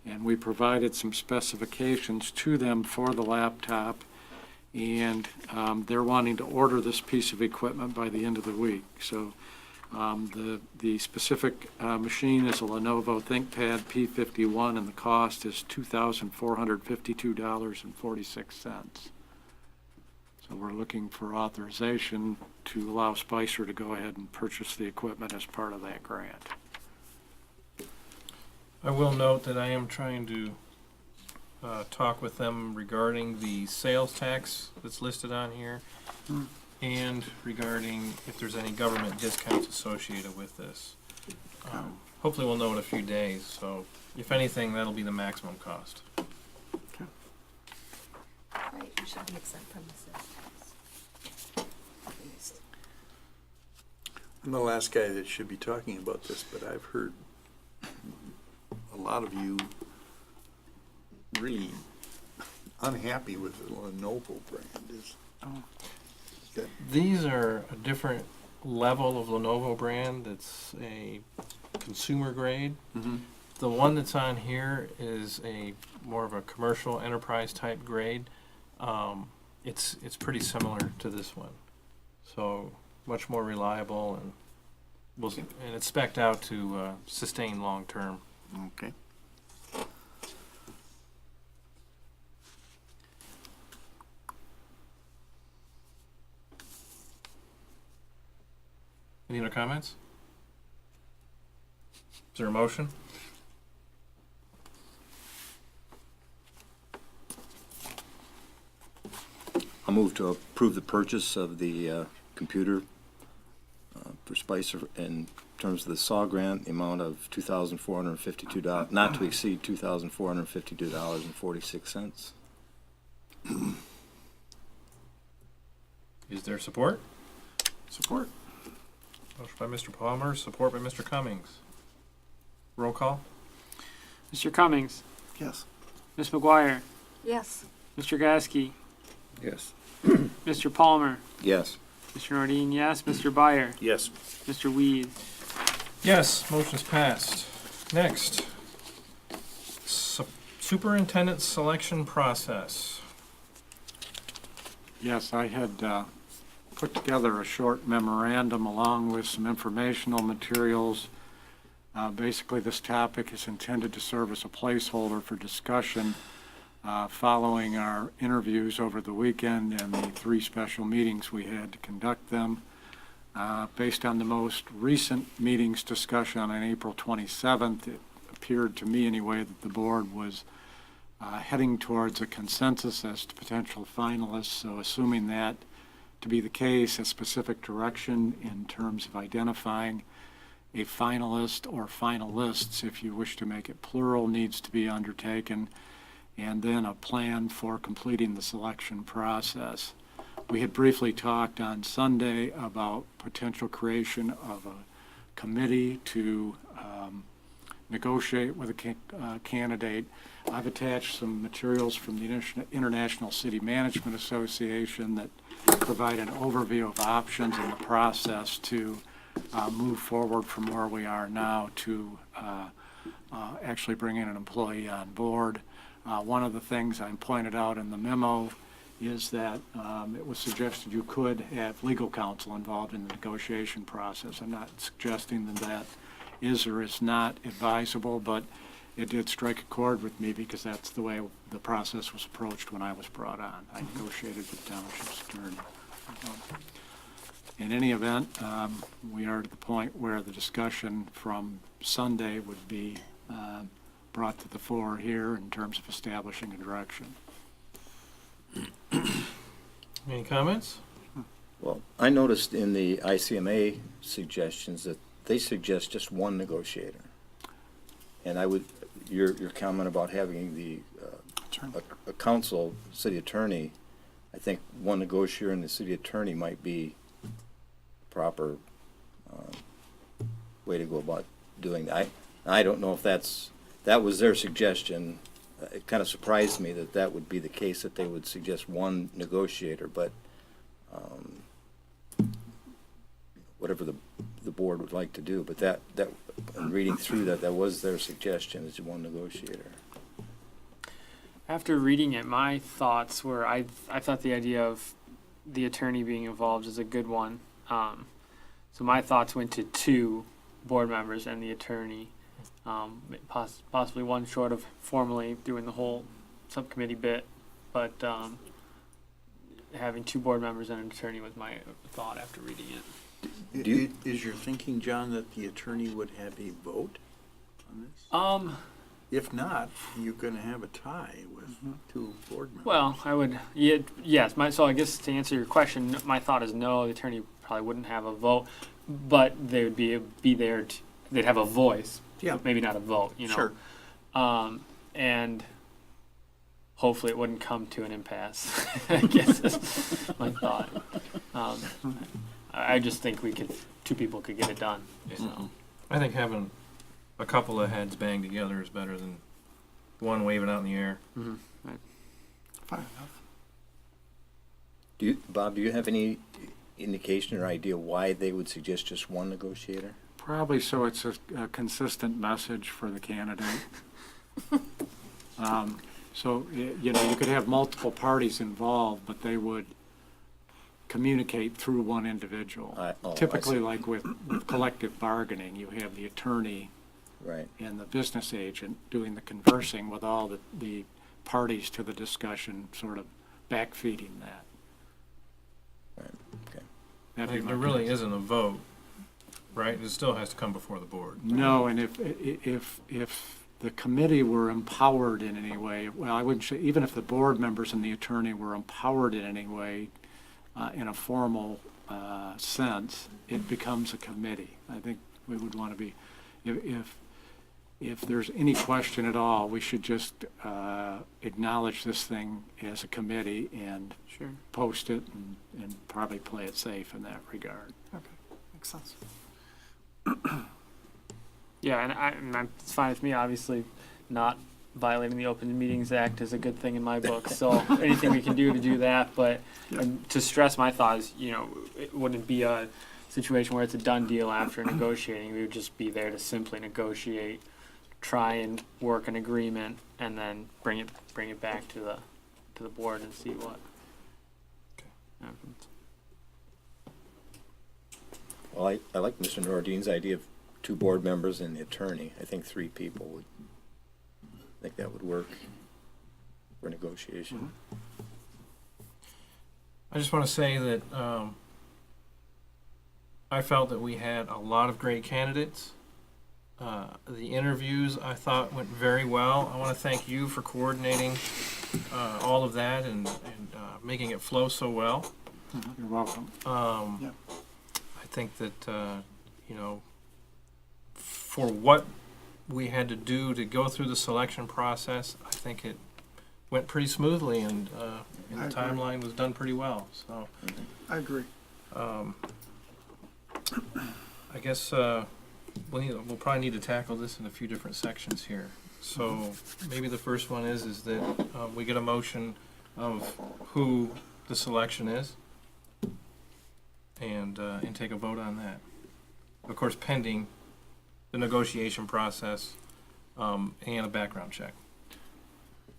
And we provided some specifications to them for the laptop, and they're wanting to order this piece of equipment by the end of the week. So the specific machine is a Lenovo ThinkPad P51, and the cost is $2,452.46. So we're looking for authorization to allow Spicer to go ahead and purchase the equipment as part of that grant. I will note that I am trying to talk with them regarding the sales tax that's listed on here, and regarding if there's any government discounts associated with this. Hopefully we'll know in a few days, so if anything, that'll be the maximum cost. Okay. should be exempt from the sales tax. I'm the last guy that should be talking about this, but I've heard a lot of you really unhappy with the Lenovo brand. Is that These are a different level of Lenovo brand. It's a consumer grade. The one that's on here is a more of a commercial enterprise type grade. It's pretty similar to this one, so much more reliable and it's spec'd out to sustain long term. okay? Any other comments? Is there a motion? I'll move to approve the purchase of the computer for Spicer in terms of the SAW grant, the amount of $2,452, not to exceed $2,452.46. Is there support? Support. Motion by Mr. Palmer, support by Mr. Cummings. Roll call? Mr. Cummings, Yes. Ms. McGuire, Yes. Mr. Gasky, Yes. Mr. Palmer, Yes. Mr. Nordine, yes, Mr. Byer, Yes. Mr. Weed. Yes, motion's passed. Next, superintendent selection process. Yes, I had put together a short memorandum along with some informational materials. Basically, this topic is intended to serve as a placeholder for discussion following our interviews over the weekend and the 3 special meetings we had to conduct them. Based on the most recent meeting's discussion on April 27th, it appeared to me anyway that the board was heading towards a consensus as to potential finalists. So assuming that to be the case, a specific direction in terms of identifying a finalist or finalists, if you wish to make it plural, needs to be undertaken, and then a plan for completing the selection process. We had briefly talked on Sunday about potential creation of a committee to negotiate with a candidate. I've attached some materials from the International City Management Association that provide an overview of options in the process to move forward from where we are now to actually bringing an employee on board. One of the things I pointed out in the memo is that it was suggested you could have legal counsel involved in the negotiation process. I'm not suggesting that that is or is not advisable, but it did strike a chord with me because that's the way the process was approached when I was brought on. I negotiated with Township's attorney. In any event, we are at the point where the discussion from Sunday would be brought to the fore here in terms of establishing a direction. Any comments? Well, I noticed in the ICMA suggestions that they suggest just one negotiator. And I would, your comment about having the a council, city attorney, I think one negotiator and the city attorney might be proper way to go about doing that. I don't know if that was their suggestion. It kind of surprised me that that would be the case, that they would suggest one negotiator, but whatever the board would like to do. But that in reading through that was their suggestion, is one negotiator. After reading it, my thoughts were I thought the idea of the attorney being involved is a good one. So my thoughts went to 2 board members and the attorney, possibly one short of formally doing the whole subcommittee bit, but having 2 board members and an attorney was my thought after reading it. Is your thinking, John, that the attorney would have a vote on this? If not, you're going to have a tie with 2 board members. Well, I would, yes. So I guess to answer your question, my thought is no. The attorney probably wouldn't have a vote, but they would be there. They'd have a voice. Yeah. Maybe not a vote. You know. Sure. And hopefully it wouldn't come to an impasse. I guess is my thought. I just think two people could get it done. So. I think having a couple of heads bang together is better than one waving out in the air. Mm-hmm. Fine enough. Bob, do you have any indication or idea why they would suggest just one negotiator? Probably so it's a consistent message for the candidate. So, you know, you could have multiple parties involved, but they would communicate through one individual. I Typically, see. like with collective bargaining, you have the attorney Right. and the business agent doing the conversing with all the parties to the discussion, sort of backfeeding that. Right. Okay. That'd be my There really guess. isn't a vote, right? It still has to come before the board. No, and if the committee were empowered in any way, well, I wouldn't say, even if the board members and the attorney were empowered in any way, in a formal sense, it becomes a committee. I think we would want to be, if there's any question at all, we should just acknowledge this thing as a committee and Sure. post it and probably play it safe in that regard. Okay, makes sense. Yeah, and it's fine with me. Obviously, not violating the Open Meetings Act is a good thing in my book. So anything we can do to do that, but to stress my thought is, you know, it wouldn't be a situation where it's a done deal after negotiating. We would just be there to simply negotiate, try and work an agreement, and then bring it back to the board and see what happens. Well, I like Mr. Nordine's idea of 2 board members and the attorney. I think 3 people would, I think that would work for negotiation. I just want to say that I felt that we had a lot of great candidates. The interviews, I thought, went very well. I want to thank you for coordinating all of that and making it flow so well. You're welcome. I think that, you know, for what we had to do to go through the selection process, I think it went pretty smoothly, and the I agree. timeline was done pretty well. So I agree. I guess we'll probably need to tackle this in a few different sections here. So maybe the first one is that we get a motion of who the selection is, and take a vote on that. Of course, pending the negotiation process and a background check.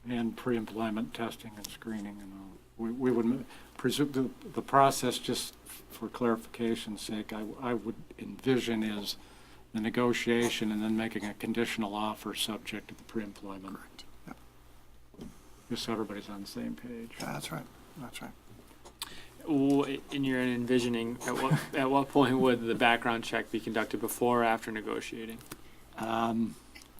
And pre-employment testing and screening and all. We would presume the process, just for clarification's sake, I would envision is the negotiation and then making a conditional offer subject to the pre-employment. Correct. Yep. Just so everybody's on the same page. Yeah, that's right. That's right. In your envisioning, at what point would the background check be conducted, before or after negotiating?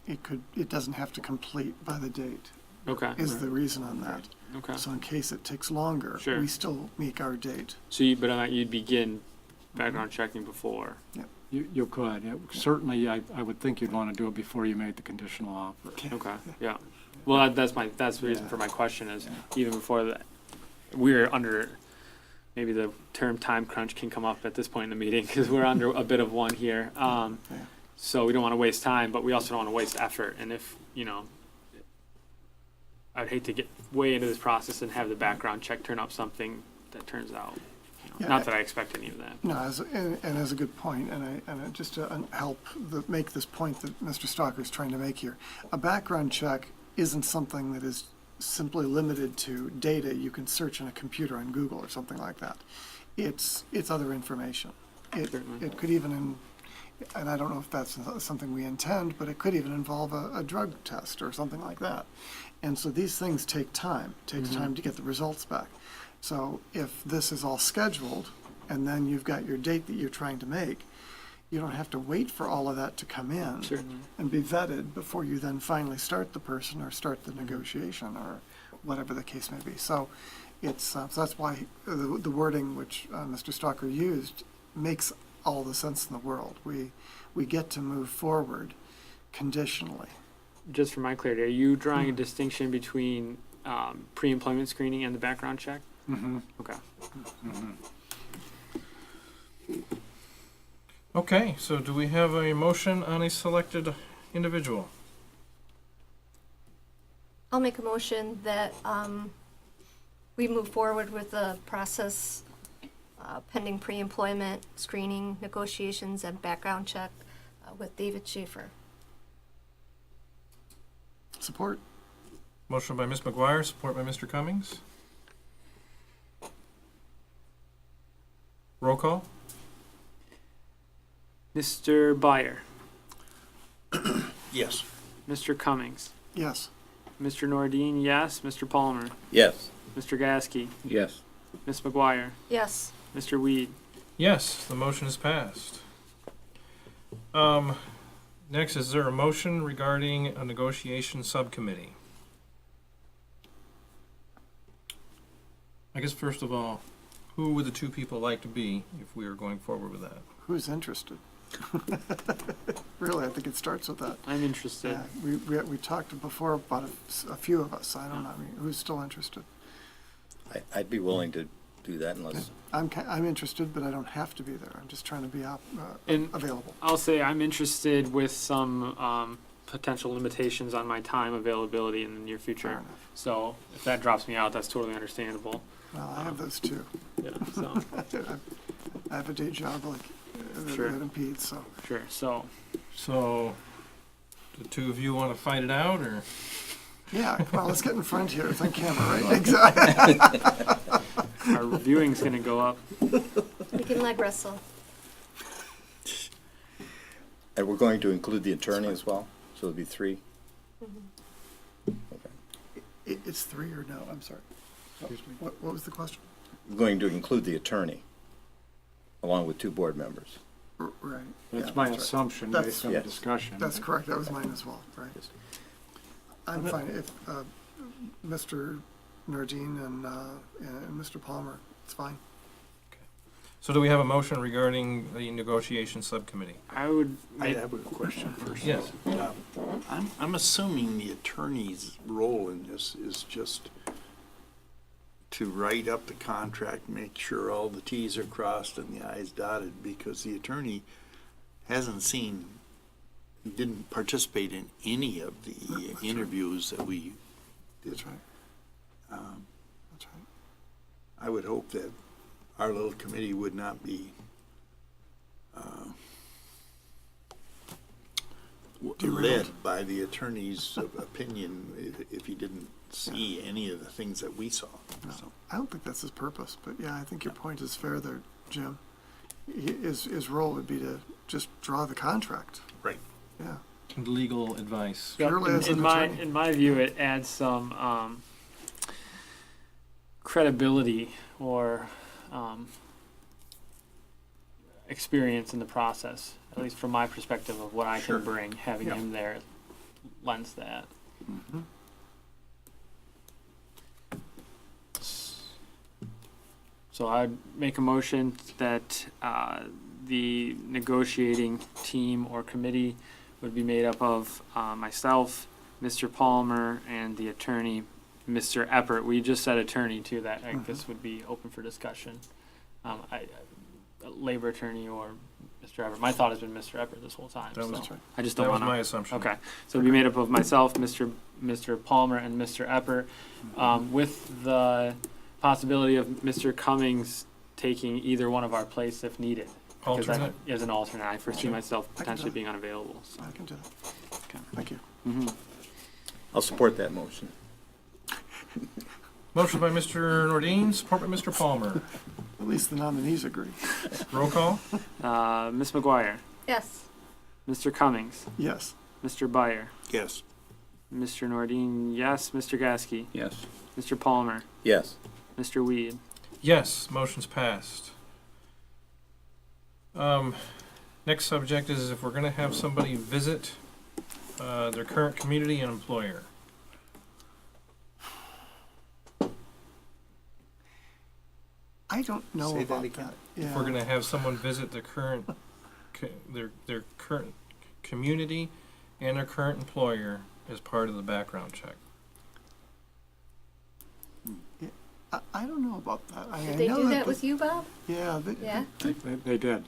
It doesn't have to complete by the date, Okay. is the reason on that. Okay. So in case it takes longer, Sure. we still meet our date. So you'd begin background checking before. You could. Certainly, I would think you'd want to do it before you made the conditional offer. Okay. Yeah. Well, that's the reason for my question is even before that, we're under. Maybe the term time crunch can come up at this point in the meeting because we're under a bit of one here. So we don't want to waste time, but we also don't want to waste effort. And if, you know, I'd hate to get way into this process and have the background check turn up something that turns out. Not that I expect any of that. No, and as a good point, and just to help make this point that Mr. Stalker is trying to make here, a background check isn't something that is simply limited to data you can search in a computer on Google or something like that. It's other information. It could even, and I don't know if that's something we intend, but it could even involve a drug test or something like that. And so these things take time. It takes time to get the results back. So if this is all scheduled and then you've got your date that you're trying to make, you don't have to wait for all of that to come in and be vetted before you then finally start the person or start the negotiation or whatever the case may be. So it's so that's why the wording which Mr. Stalker used makes all the sense in the world. We get to move forward conditionally. Just for my clarity, are you drawing a distinction between pre-employment screening and the background check? Mm-hmm. Okay. Okay, so do we have a motion on a selected individual? I'll make a motion that we move forward with the process pending pre-employment screening, negotiations, and background check with David Schaefer. Support. Motion by Ms. McGuire, support by Mr. Cummings. Roll call? Mr. Byer, Yes. Mr. Cummings, Yes. Mr. Nordine, yes. Mr. Palmer, Yes. Mr. Gasky, Yes. Ms. McGuire, Yes. Mr. Weed. Yes, the motion is passed. Next, is there a motion regarding a negotiation subcommittee? I guess first of all, who would the two people like to be if we are going forward with that? Who's interested? Really, I think it starts with that. I'm interested. Yeah, we talked before about a few of us. I don't know. I mean, who's still interested? I'd be willing to do that unless, I'm interested, but I don't have to be there. I'm just trying to be And- available. I'll say I'm interested with some potential limitations on my time availability in the near Fair future. enough. So if that drops me out, that's totally understandable. Well, I have those too. Yeah. So I have a day job like Sure. that impedes. So sure. So So, the two of you want to fight it out, or? yeah. Well, let's get in front here. It's on camera, right? Exactly. our viewing's gonna go up. We can leg wrestle. and we're going to include the attorney as well, so it'll be 3. It's 3 or no? I'm sorry. Excuse me. What was the question? We're going to include the attorney along with 2 board members. Right. That's yeah, my right. assumption That's- based on Yes. the discussion. That's correct. That was mine as well. Right. I'm fine if Mr. Nardine and Mr. Palmer. It's fine. So do we have a motion regarding the negotiation subcommittee? I would. I have a question first. Yes. I'm assuming the attorney's role in this is just to write up the contract, make sure all the Ts are crossed and the Is dotted, because the attorney didn't participate in any of the interviews that we did. That's right. That's right. I would hope that our little committee would not be led by the attorney's opinion if he didn't see any of the things that we saw. No, So, I don't think that's his purpose, but yeah, I think your point is fair there, Jim. His role would be to just draw the contract. right. Yeah. Legal advice. Purely as an attorney. In my view, it adds some credibility or experience in the process, at least from my perspective of what I Sure. can bring. Having Yeah. him there lends that. Mhm. So I'd make a motion that the negotiating team or committee would be made up of myself, Mr. Palmer, and the attorney, Mr. Eppert. We just said attorney too, that I guess would be open for discussion. A labor attorney or Mr. Eppert. My thought has been Mr. Eppert this whole time. That was- so That's right. I just That don't was want my to. assumption. Okay, so it'd be made up of myself, Mr. Palmer, and Mr. Eppert, with the possibility of Mr. Cummings taking either one of our places if needed. Because Alternate? as an alternate, I foresee Sure. myself I can potentially do being unavailable. So. I can do that. Okay. Thank you. I'll support that motion. Motion by Mr. Nordine, support by Mr. Palmer. At least the nominees agree. Roll call? Ms. McGuire, Yes. Mr. Cummings, Yes. Mr. Byer, Yes. Mr. Nordine, yes. Mr. Gasky, Yes. Mr. Palmer, Yes. Mr. Weed. Yes, motion's passed. Next subject is if we're gonna have somebody visit their current community and employer. I don't know Say that about again. that. If we're gonna have someone visit their current, their current community and their current employer as part of the background check. I don't know about that. I Did they know do that the- with you, Bob? Yeah, Yeah? They did.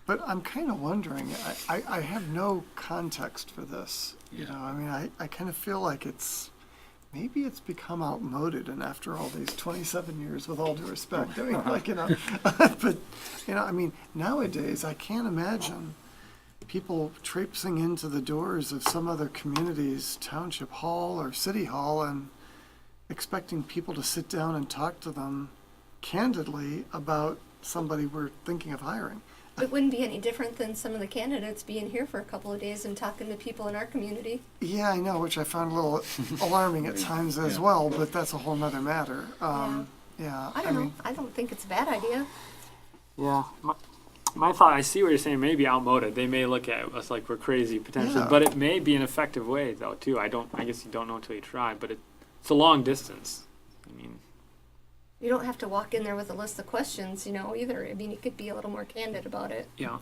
but I'm kind of wondering, I have no context for this. You know, I mean, I kind of feel like maybe it's become outmoded, and after all these 27 years, with all due respect, I mean, like, you know, but, you know, I mean, nowadays, I can't imagine people traipsing into the doors of some other community's township hall or city hall and expecting people to sit down and talk to them candidly about somebody we're thinking of hiring. It wouldn't be any different than some of the candidates being here for a couple of days and talking to people in our community. Yeah, I know, which I found a little alarming at times as well, but that's a whole nother matter. Yeah, I don't know. I don't think it's a bad idea. Yeah, my thought, I see what you're saying, maybe outmoded. They may look at us like we're crazy potentially, Yeah. but it may be an effective way though too. I guess you don't know until you try, but it's a long distance. I mean, You don't have to walk in there with a list of questions, you know, either. I mean, you could be a little more candid about it. yeah.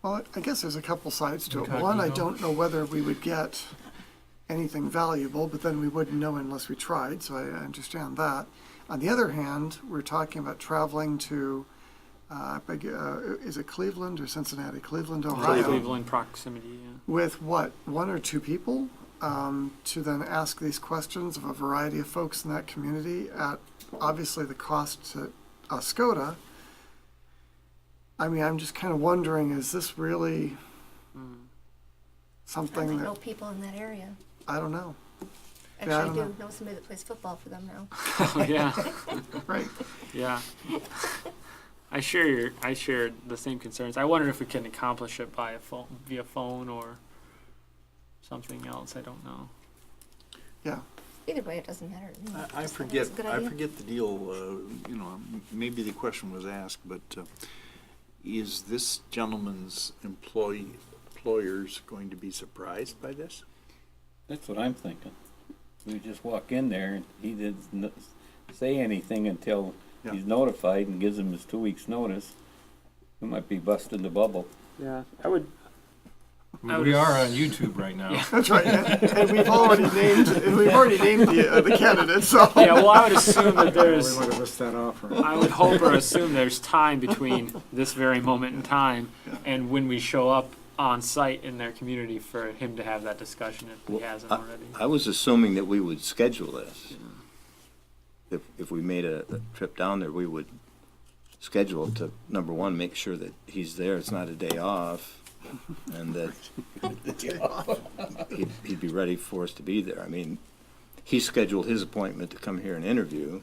Well, I guess there's a couple sides to it. Incognito. One, I don't know whether we would get anything valuable, but then we wouldn't know unless we tried, so I understand that. On the other hand, we're talking about traveling to, is it Cleveland or Cincinnati? Cleveland, Ohio. Cleveland proximity, yeah. With what, one or two people, to then ask these questions of a variety of folks in that community at obviously the cost to Oscoda. I mean, I'm just kind of wondering, is this really I something know that, people in that area. I don't know, Actually, I I don't do know. know somebody that plays football for them now. Oh, yeah, right? yeah. I share the same concerns. I wonder if we can accomplish it via phone or something else. I don't know. Yeah. Either way, it doesn't matter to me. I Just think forget, it's a good I idea. forget the deal, you know, maybe the question was asked, but is this gentleman's employers going to be surprised by this? That's what I'm thinking. We just walk in there and he didn't say anything until Yeah. he's notified and gives him his 2 weeks' notice. We might be busting the bubble. Yeah, I would. We are on YouTube right now. That's right, and we've already named the candidate, so. Yeah, well, I would assume that We there's. would have missed that offer. I would hope or assume there's time between this very moment in time and when we show up on site in their community for him to have that discussion if he hasn't already. I was assuming that we would schedule this. If we made a trip down there, we would schedule it to, number one, make sure that he's there, it's not a day off, and that he'd be ready for us to be there. I mean, he scheduled his appointment to come here and interview.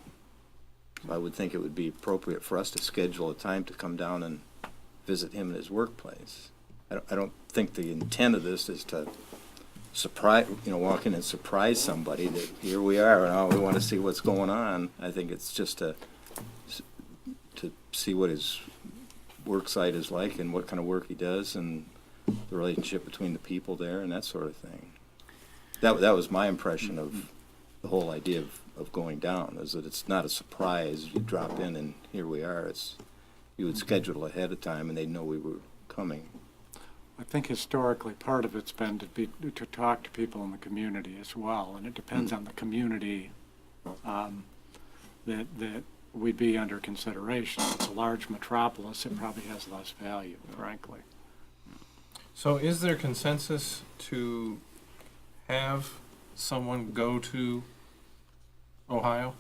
I would think it would be appropriate for us to schedule a time to come down and visit him in his workplace. I don't think the intent of this is to surprise, walk in and surprise somebody that here we are and oh, we want to see what's going on. I think it's just to see what his work site is like and what kind of work he does and the relationship between the people there and that sort of thing. That was my impression of the whole idea of going down, is that it's not a surprise. You drop in and here we are. You would schedule ahead of time and they'd know we were coming. I think historically, part of it's been to talk to people in the community as well, and it depends on the community that we'd be under consideration. If it's a large metropolis, it probably has less value, frankly. So is there consensus to have someone go to Ohio?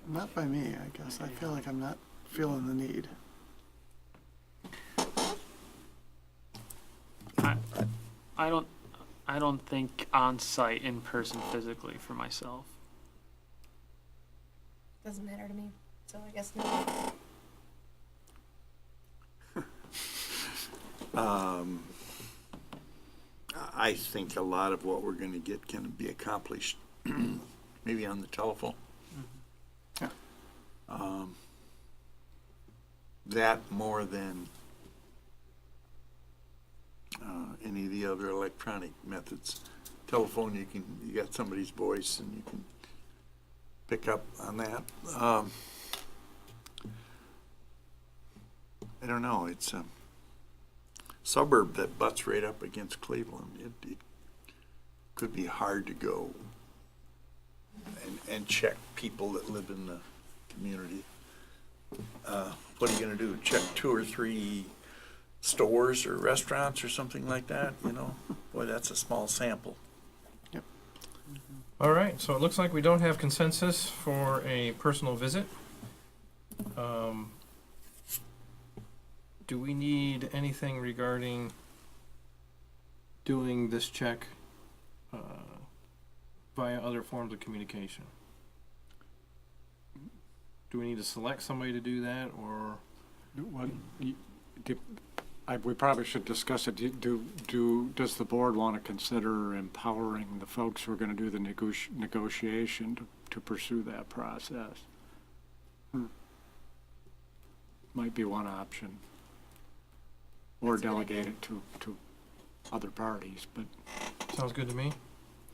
Not by me, I guess. I feel like I'm not feeling the need. I don't think on site, in person, physically for myself. Doesn't matter to me, so I guess no. I think a lot of what we're going to get can be accomplished maybe on the telephone. Yeah. That more than any of the other electronic methods. Telephone, you got somebody's voice and you can pick up on that. I don't know. It's a suburb that butts right up against Cleveland. It could be hard to go and check people that live in the community. What are you gonna do? Check 2 or 3 stores or restaurants or something like that, you know? Boy, that's a small sample. All right, so it looks like we don't have consensus for a personal visit. Do we need anything regarding doing this check via other forms of communication? Do we need to select somebody to do that, or? We probably should discuss it. Does the board want to consider empowering the folks who are going to do the negotiation to pursue that process? Might be one option. Or delegate it to other parties, but. Sounds good to me.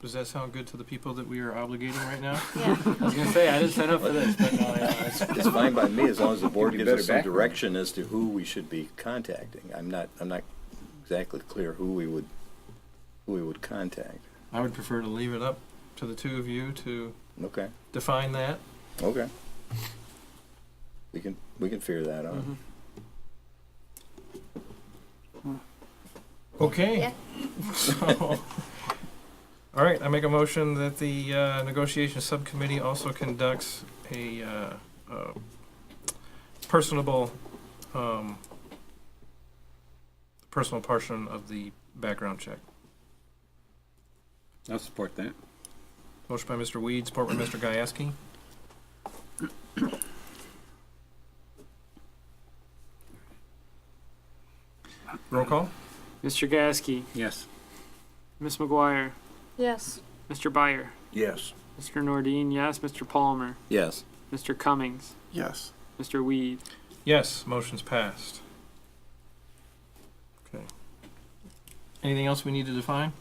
Does that sound good to the people that we are obligating right now? Yeah. I was gonna say, I didn't sign up for this, but no, yeah, It's fine by me as long as the board You gives better us some back me. direction as to who we should be contacting. I'm not exactly clear who we would contact. I would prefer to leave it up to the two of you to Okay, define that. okay. We can figure that out. Okay. Yeah. So, all right, I make a motion that the negotiation subcommittee also conducts a personal portion of the background check. I'll support that. Motion by Mr. Weed, support by Mr. Gieske. Roll call? Mr. Gasky, Yes. Ms. McGuire, Yes. Mr. Byer, Yes. Mr. Nordine, yes, Mr. Palmer, Yes. Mr. Cummings, Yes. Mr. Weed. Yes, motion's passed. Okay. Anything else we need to define?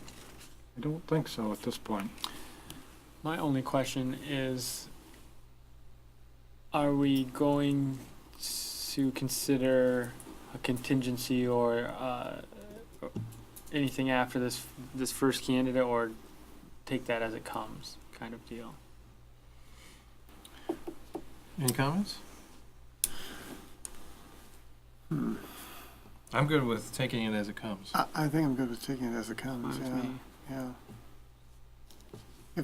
I don't think so at this point. My only question is, are we going to consider a contingency or anything after this first candidate, or take that as it comes kind of deal? Any comments? I'm good with taking it as it comes. I think I'm good with taking it as it comes, Fine with yeah, me. yeah.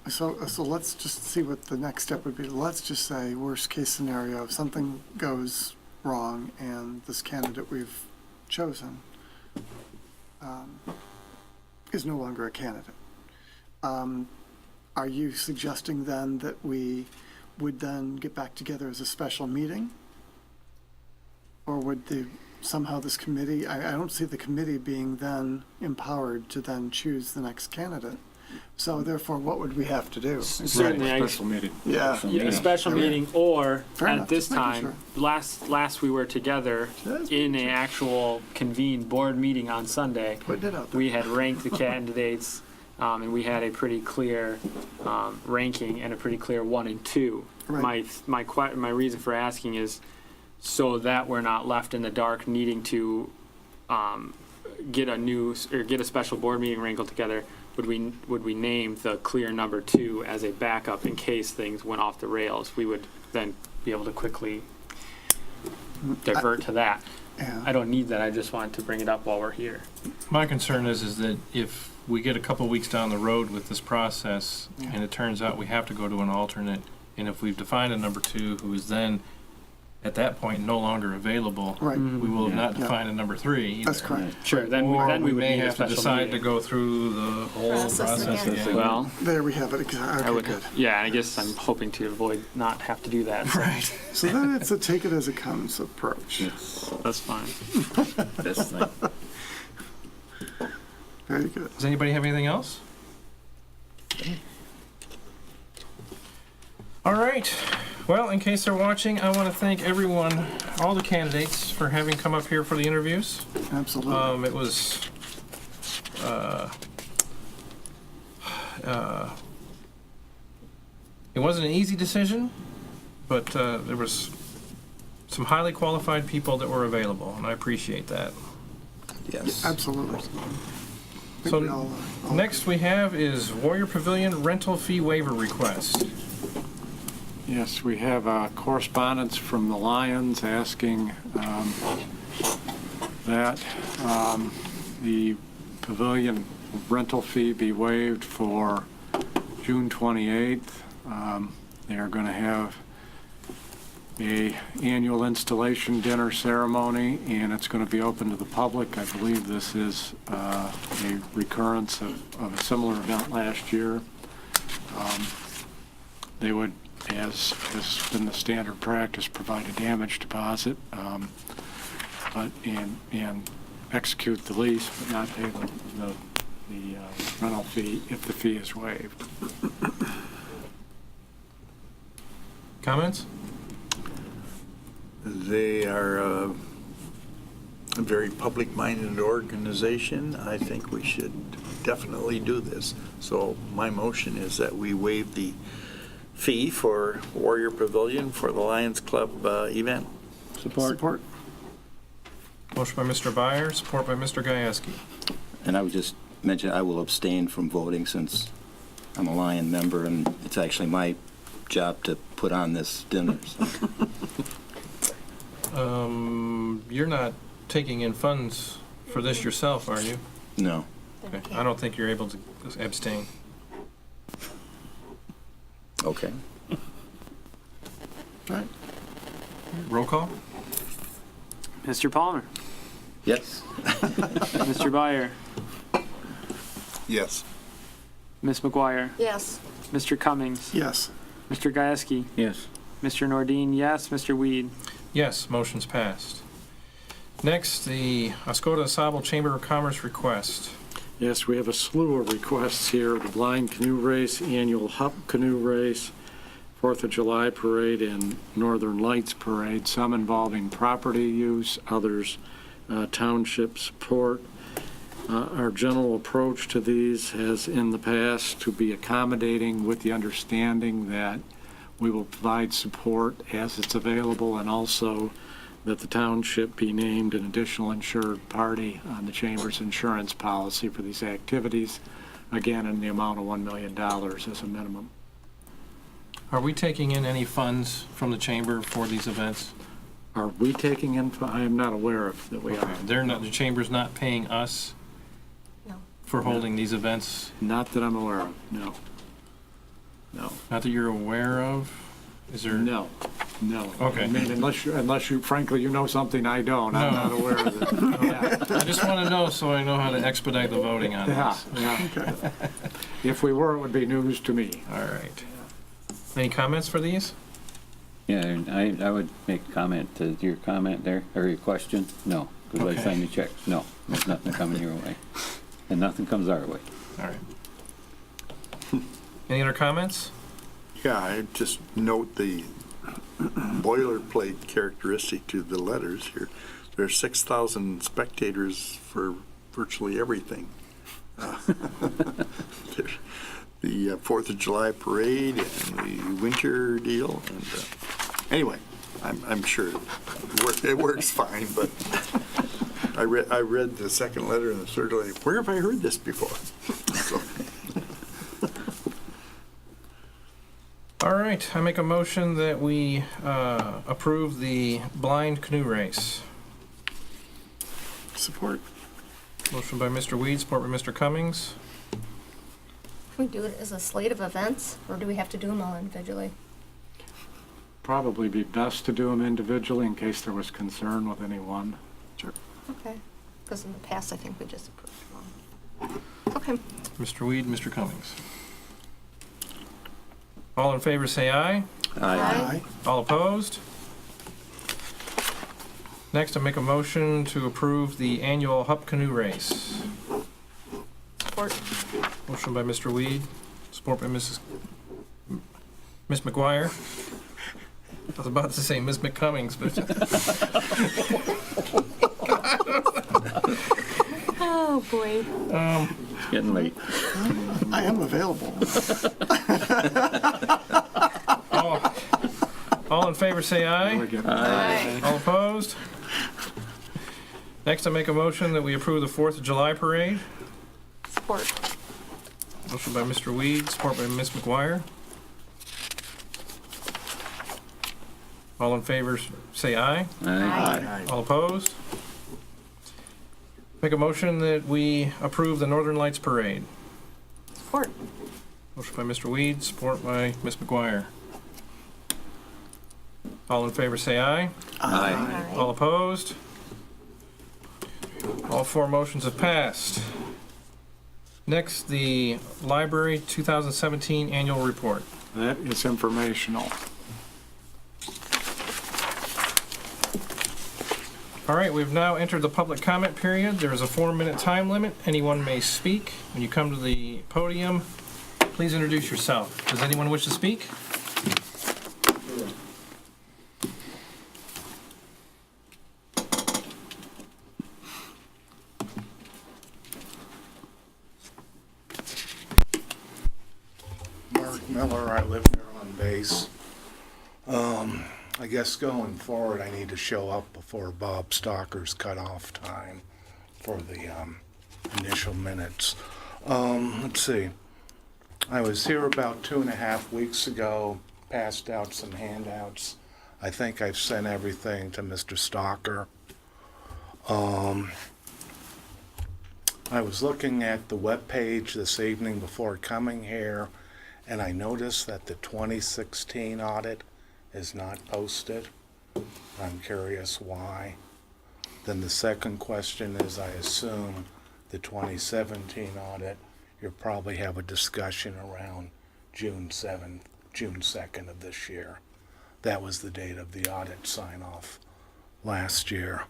So let's just see what the next step would be. Let's just say, worst case scenario, if something goes wrong and this candidate we've chosen is no longer a candidate. Are you suggesting then that we would then get back together as a special meeting? Or would somehow this committee, I don't see the committee being then empowered to then choose the next candidate. So therefore, what would we have to do? Certainly, I- Special meeting. Yeah. Yeah, a meeting. special Okay. meeting, or Fair at enough, this just making time, last we were together Just in an actual convened board meeting on Sunday. Putting it out there. We had ranked the candidates, and we had a pretty clear ranking and a pretty clear 1 and 2. Right. My reason for asking is so that we're not left in the dark needing to get a special board meeting wrangled together. Would we name the clear number 2 as a backup in case things went off the rails? We would then be able to quickly divert to that. Yeah. I don't need that. I just wanted to bring it up while we're here. My concern is that if we get a couple weeks down the road with this process and it turns out we have to go to an alternate, and if we've defined a number 2 who is then at that point no longer available, Right. we will not Yeah. define a number 3 either. That's correct. Sure. Then we We would may need a have to special decide to meeting. go through the whole Process process again. again. Well, There we have it. I Okay, would. good. Yeah, I guess I'm hoping to avoid not have to do that. So Right. So then it's a take it as it comes approach. that's fine. That's like, Very good. Does anybody have anything else? All right. Well, in case they're watching, I want to thank everyone, all the candidates, for having come up here for the interviews. Absolutely. It was it wasn't an easy decision, but there was some highly qualified people that were available, and I appreciate that. Yes. Absolutely. think So we all, next we have is Warrior Pavilion rental fee waiver request. Yes, we have correspondence from the Lions asking that the pavilion rental fee be waived for June 28th. They are going to have a annual installation dinner ceremony, and it's going to be open to the public. I believe this is a recurrence of a similar event last year. They would, as has been the standard practice, provide a damage deposit, and execute the lease, but not pay the rental fee if the fee is waived. Comments? They are a very public-minded organization. I think we should definitely do this. So my motion is that we waive the fee for Warrior Pavilion for the Lions Club event. support. Motion by Mr. Byer, support by Mr. Gieske. And I would just mention, I will abstain from voting since I'm a Lion member, and it's actually my job to put on this dinner. So. You're not taking in funds for this yourself, are you? No. Okay. I don't think you're able to abstain. Okay. All right. Roll call? Mr. Palmer, Yes. Mr. Byer, Yes. Ms. McGuire, Yes. Mr. Cummings, Yes. Mr. Gieske, Yes. Mr. Nordine, yes, Mr. Weed. Yes, motion's passed. Next, the Oscoda Sable Chamber of Commerce request. Yes, we have a slew of requests here: the Blind Canoe Race, Annual Hup Canoe Race, 4th of July Parade, and Northern Lights Parade, some involving property use, others township support. Our general approach to these has in the past to be accommodating, with the understanding that we will provide support as it's available, and also that the township be named an additional insured party on the Chamber's insurance policy for these activities, again in the amount of $1 million as a minimum. Are we taking in any funds from the chamber for these events? Are we taking in, I am not aware of that we are. They're not, the chamber's not paying us No. for holding these events? Not that I'm aware of, no. No. Not that you're aware of? Is there? No. Okay. I mean, unless you, frankly, you know something I don't, I'm No. not aware of it. Yeah. I just want to know so I know how to expedite the voting on Yeah, this. yeah. If we were, it would be news to me. All right. Any comments for these? Yeah, and I would make a comment to your comment there, or your question. No, because Okay. I signed the checks. No, there's nothing coming your way. And nothing comes our way. All right. Any other comments? Yeah, I just note the boilerplate characteristic to the letters here. There are 6,000 spectators for virtually everything. The 4th of July parade and the winter deal. And anyway, I'm sure it works fine, but I read the second letter and the third letter. Where have I heard this before? So. All right, I make a motion that we approve the blind canoe race. Support. Motion by Mr. Weed, support by Mr. Cummings. Can we do it as a slate of events, or do we have to do them all individually? Probably be best to do them individually in case there was concern with any one. Sure. Okay. Because in the past, I think we just approved one. Okay. Mr. Weed, Mr. Cummings. All in favor say aye. Aye. All opposed? Next, I make a motion to approve the annual Hup Canoe Race. Support. Motion by Mr. Weed, support by Miss McGuire. I was about to say Miss McCummings, but Oh, boy. It's getting late. I am available. all in favor say aye. Aye. All opposed? Next, I make a motion that we approve the 4th of July parade. Support. Motion by Mr. Weed, support by Ms. McGuire. All in favor, say aye. Aye. All opposed? Make a motion that we approve the Northern Lights Parade. Support. Motion by Mr. Weed, support by Ms. McGuire. All in favor, say aye. Aye. All opposed? All four motions have passed. Next, the Library 2017 Annual Report. That is informational. All right, we've now entered the public comment period. There is a 4-minute time limit. Anyone may speak. When you come to the podium, please introduce yourself. Does anyone wish to speak? Mark Miller, I live here on base. I guess going forward, I need to show up before Bob Stocker's cutoff time for the initial minutes. Let's see. I was here about 2.5 weeks ago, passed out some handouts. I think I've sent everything to Mr. Stocker. I was looking at the webpage this evening before coming here, and I noticed that the 2016 audit is not posted. I'm curious why. Then the second question is, I assume the 2017 audit, you'll probably have a discussion around June 2nd of this year. That was the date of the audit sign-off last year.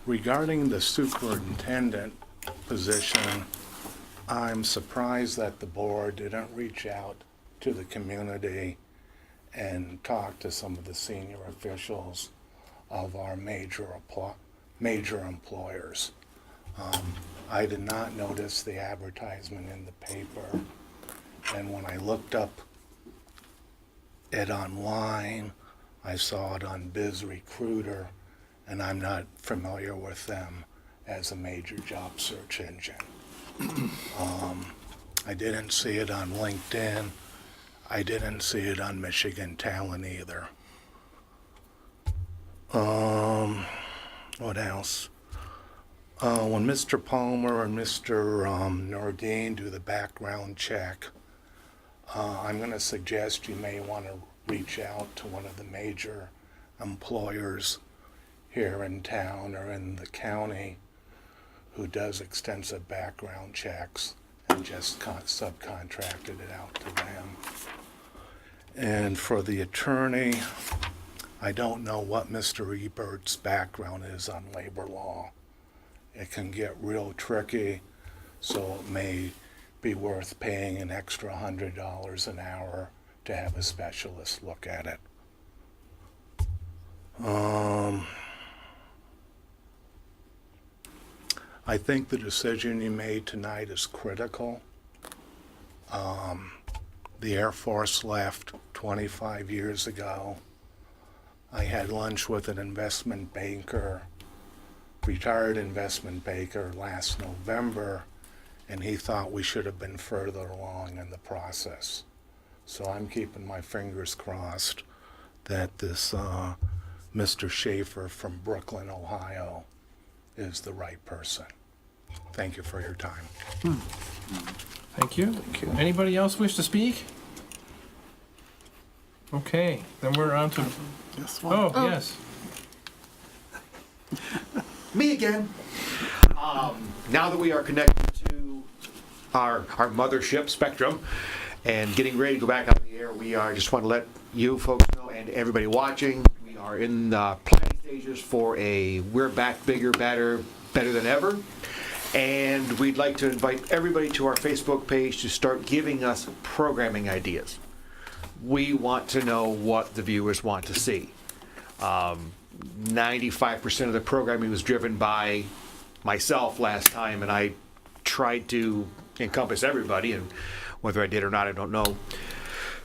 Regarding the superintendent position, I'm surprised that the board didn't reach out to the community and talk to some of the senior officials of our major employers. I did not notice the advertisement in the paper, and when I looked up it online, I saw it on BizRecruiter, and I'm not familiar with them as a major job search engine. I didn't see it on LinkedIn. I didn't see it on Michigan Talent either. What else? When Mr. Palmer and Mr. Nordine do the background check, I'm going to suggest you may want to reach out to one of the major employers here in town or in the county who does extensive background checks and just subcontracted it out to them. And for the attorney, I don't know what Mr. Ebert's background is on labor law. It can get real tricky, so it may be worth paying an extra $100 an hour to have a specialist look at it. I think the decision you made tonight is critical. The Air Force left 25 years ago. I had lunch with an investment banker, retired investment banker, last November, and he thought we should have been further along in the process. So I'm keeping my fingers crossed that this Mr. Schaefer from Brooklyn, Ohio, is the right person. Thank you for your time. Thank you. Anybody else wish to speak? Okay, then we're on to, Yes, one. oh, yes. Me again. Now that we are connected to our mothership, Spectrum, and getting ready to go back on the air, just want to let you folks know and everybody watching, we are in the planning stages for we're back bigger, better than ever. And we'd like to invite everybody to our Facebook page to start giving us programming ideas. We want to know what the viewers want to see. 95% of the programming was driven by myself last time, and I tried to encompass everybody, and whether I did or not, I don't know.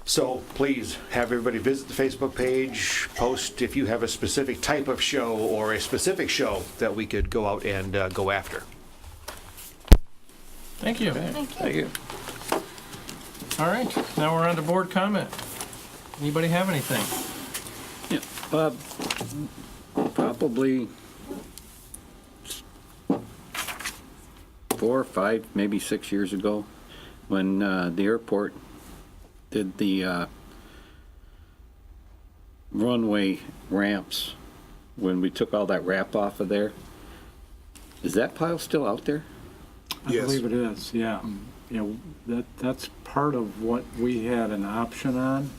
So please have everybody visit the Facebook page, post if you have a specific type of show or a specific show that we could go out and go after. Thank you. Thank you. All right, now we're on to board comment. Anybody have anything? Probably 4 or 5, maybe 6 years ago, when the airport did the runway ramps, when we took all that wrap off of there. Is that pile still out there? I believe it is, yeah. You know, that's part of what we had an option on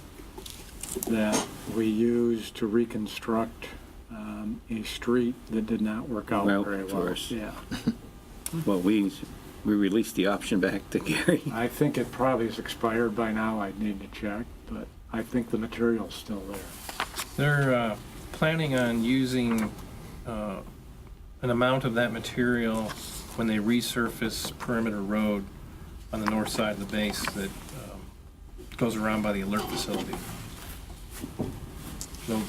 that we used to reconstruct a street that did not work out Well, very of well. course. Yeah. Well, we released the option back to Gary. I think it probably is expired by now. I'd need to check, but I think the material's still there. They're planning on using an amount of that material when they resurface Perimeter Road on the north side of the base that goes around by the alert facility.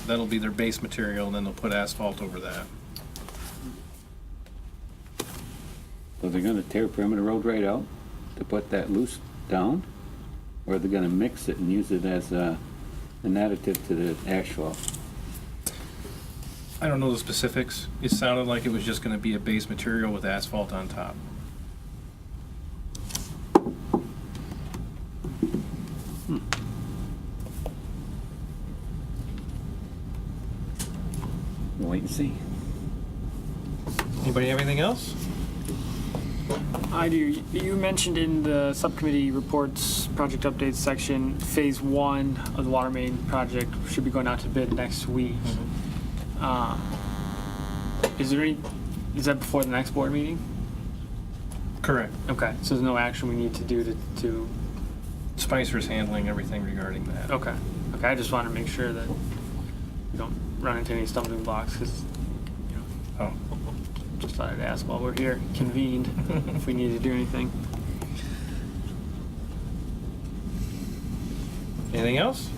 That'll be their base material, and then they'll put asphalt over that. So they're gonna tear Perimeter Road right out to put that loose down? Or are they gonna mix it and use it as an additive to the asphalt? I don't know the specifics. It sounded like it was just gonna be a base material with asphalt on top. We'll wait and see. Anybody have anything else? I do. You mentioned in the subcommittee reports, project updates section, phase 1 of the water main project should be going out to bid next week. Is that before the next board meeting? Correct. Okay, so there's no action we need to do to Spicer's handling everything regarding that. okay. Okay, I just want to make sure that we don't run into any stumbling blocks, because, you know, just thought I'd ask while we're here, convened, if we need to do anything. Anything else?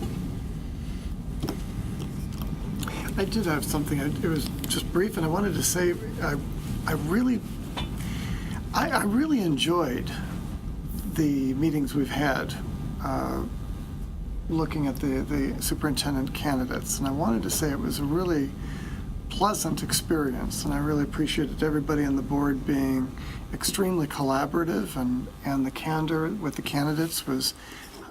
I did have something, it was just brief, and I wanted to say, I really enjoyed the meetings we've had, looking at the superintendent candidates, and I wanted to say it was a really pleasant experience, and I really appreciated everybody on the board being extremely collaborative, and the candor with the candidates was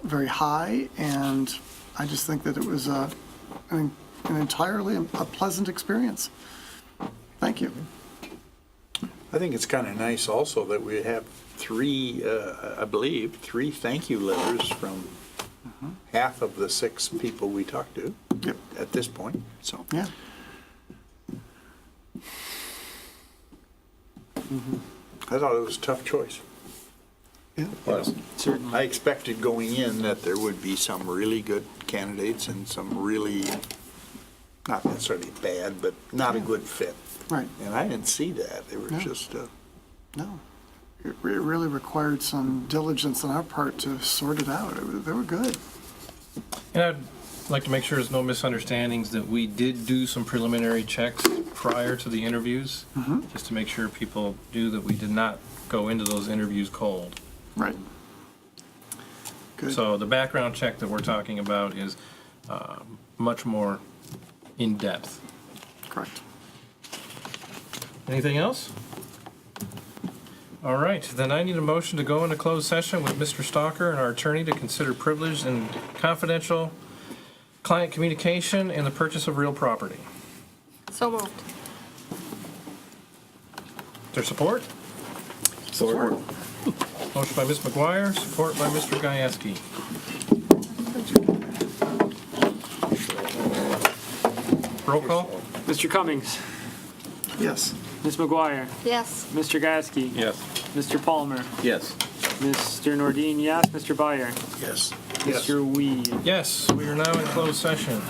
very high, and I just think that it was an entirely a pleasant experience. Thank you. I think it's kind of nice also that we have three thank you letters from half of the 6 people we talked to at this point. So Yeah. I thought it was a tough choice. Yeah. Certainly. I expected going in that there would be some really good candidates and some really, not necessarily bad, but not a good fit. Right. And I didn't see that. They were No. just, No. It really required some diligence on our part to sort it out. They were good. And I'd like to make sure there's no misunderstandings that we did do some preliminary checks prior to the interviews, just to make sure people knew that we did not go into those interviews cold. Right. Good. So the background check that we're talking about is much more in-depth. Correct. Anything else? All right, then I need a motion to go into closed session with Mr. Stalker and our attorney to consider privileged and confidential client communication and the purchase of real property. So moved. Is there support? Support. Motion by Ms. McGuire, support by Mr. Gajewski. Roll call? Mr. Cummings, Yes. Ms. McGuire, Yes. Mr. Gasky, Yes. Mr. Palmer, Yes. Mr. Nordine, yes, Mr. Byer, yes. Mr. Weed. Yes, we are now in closed session.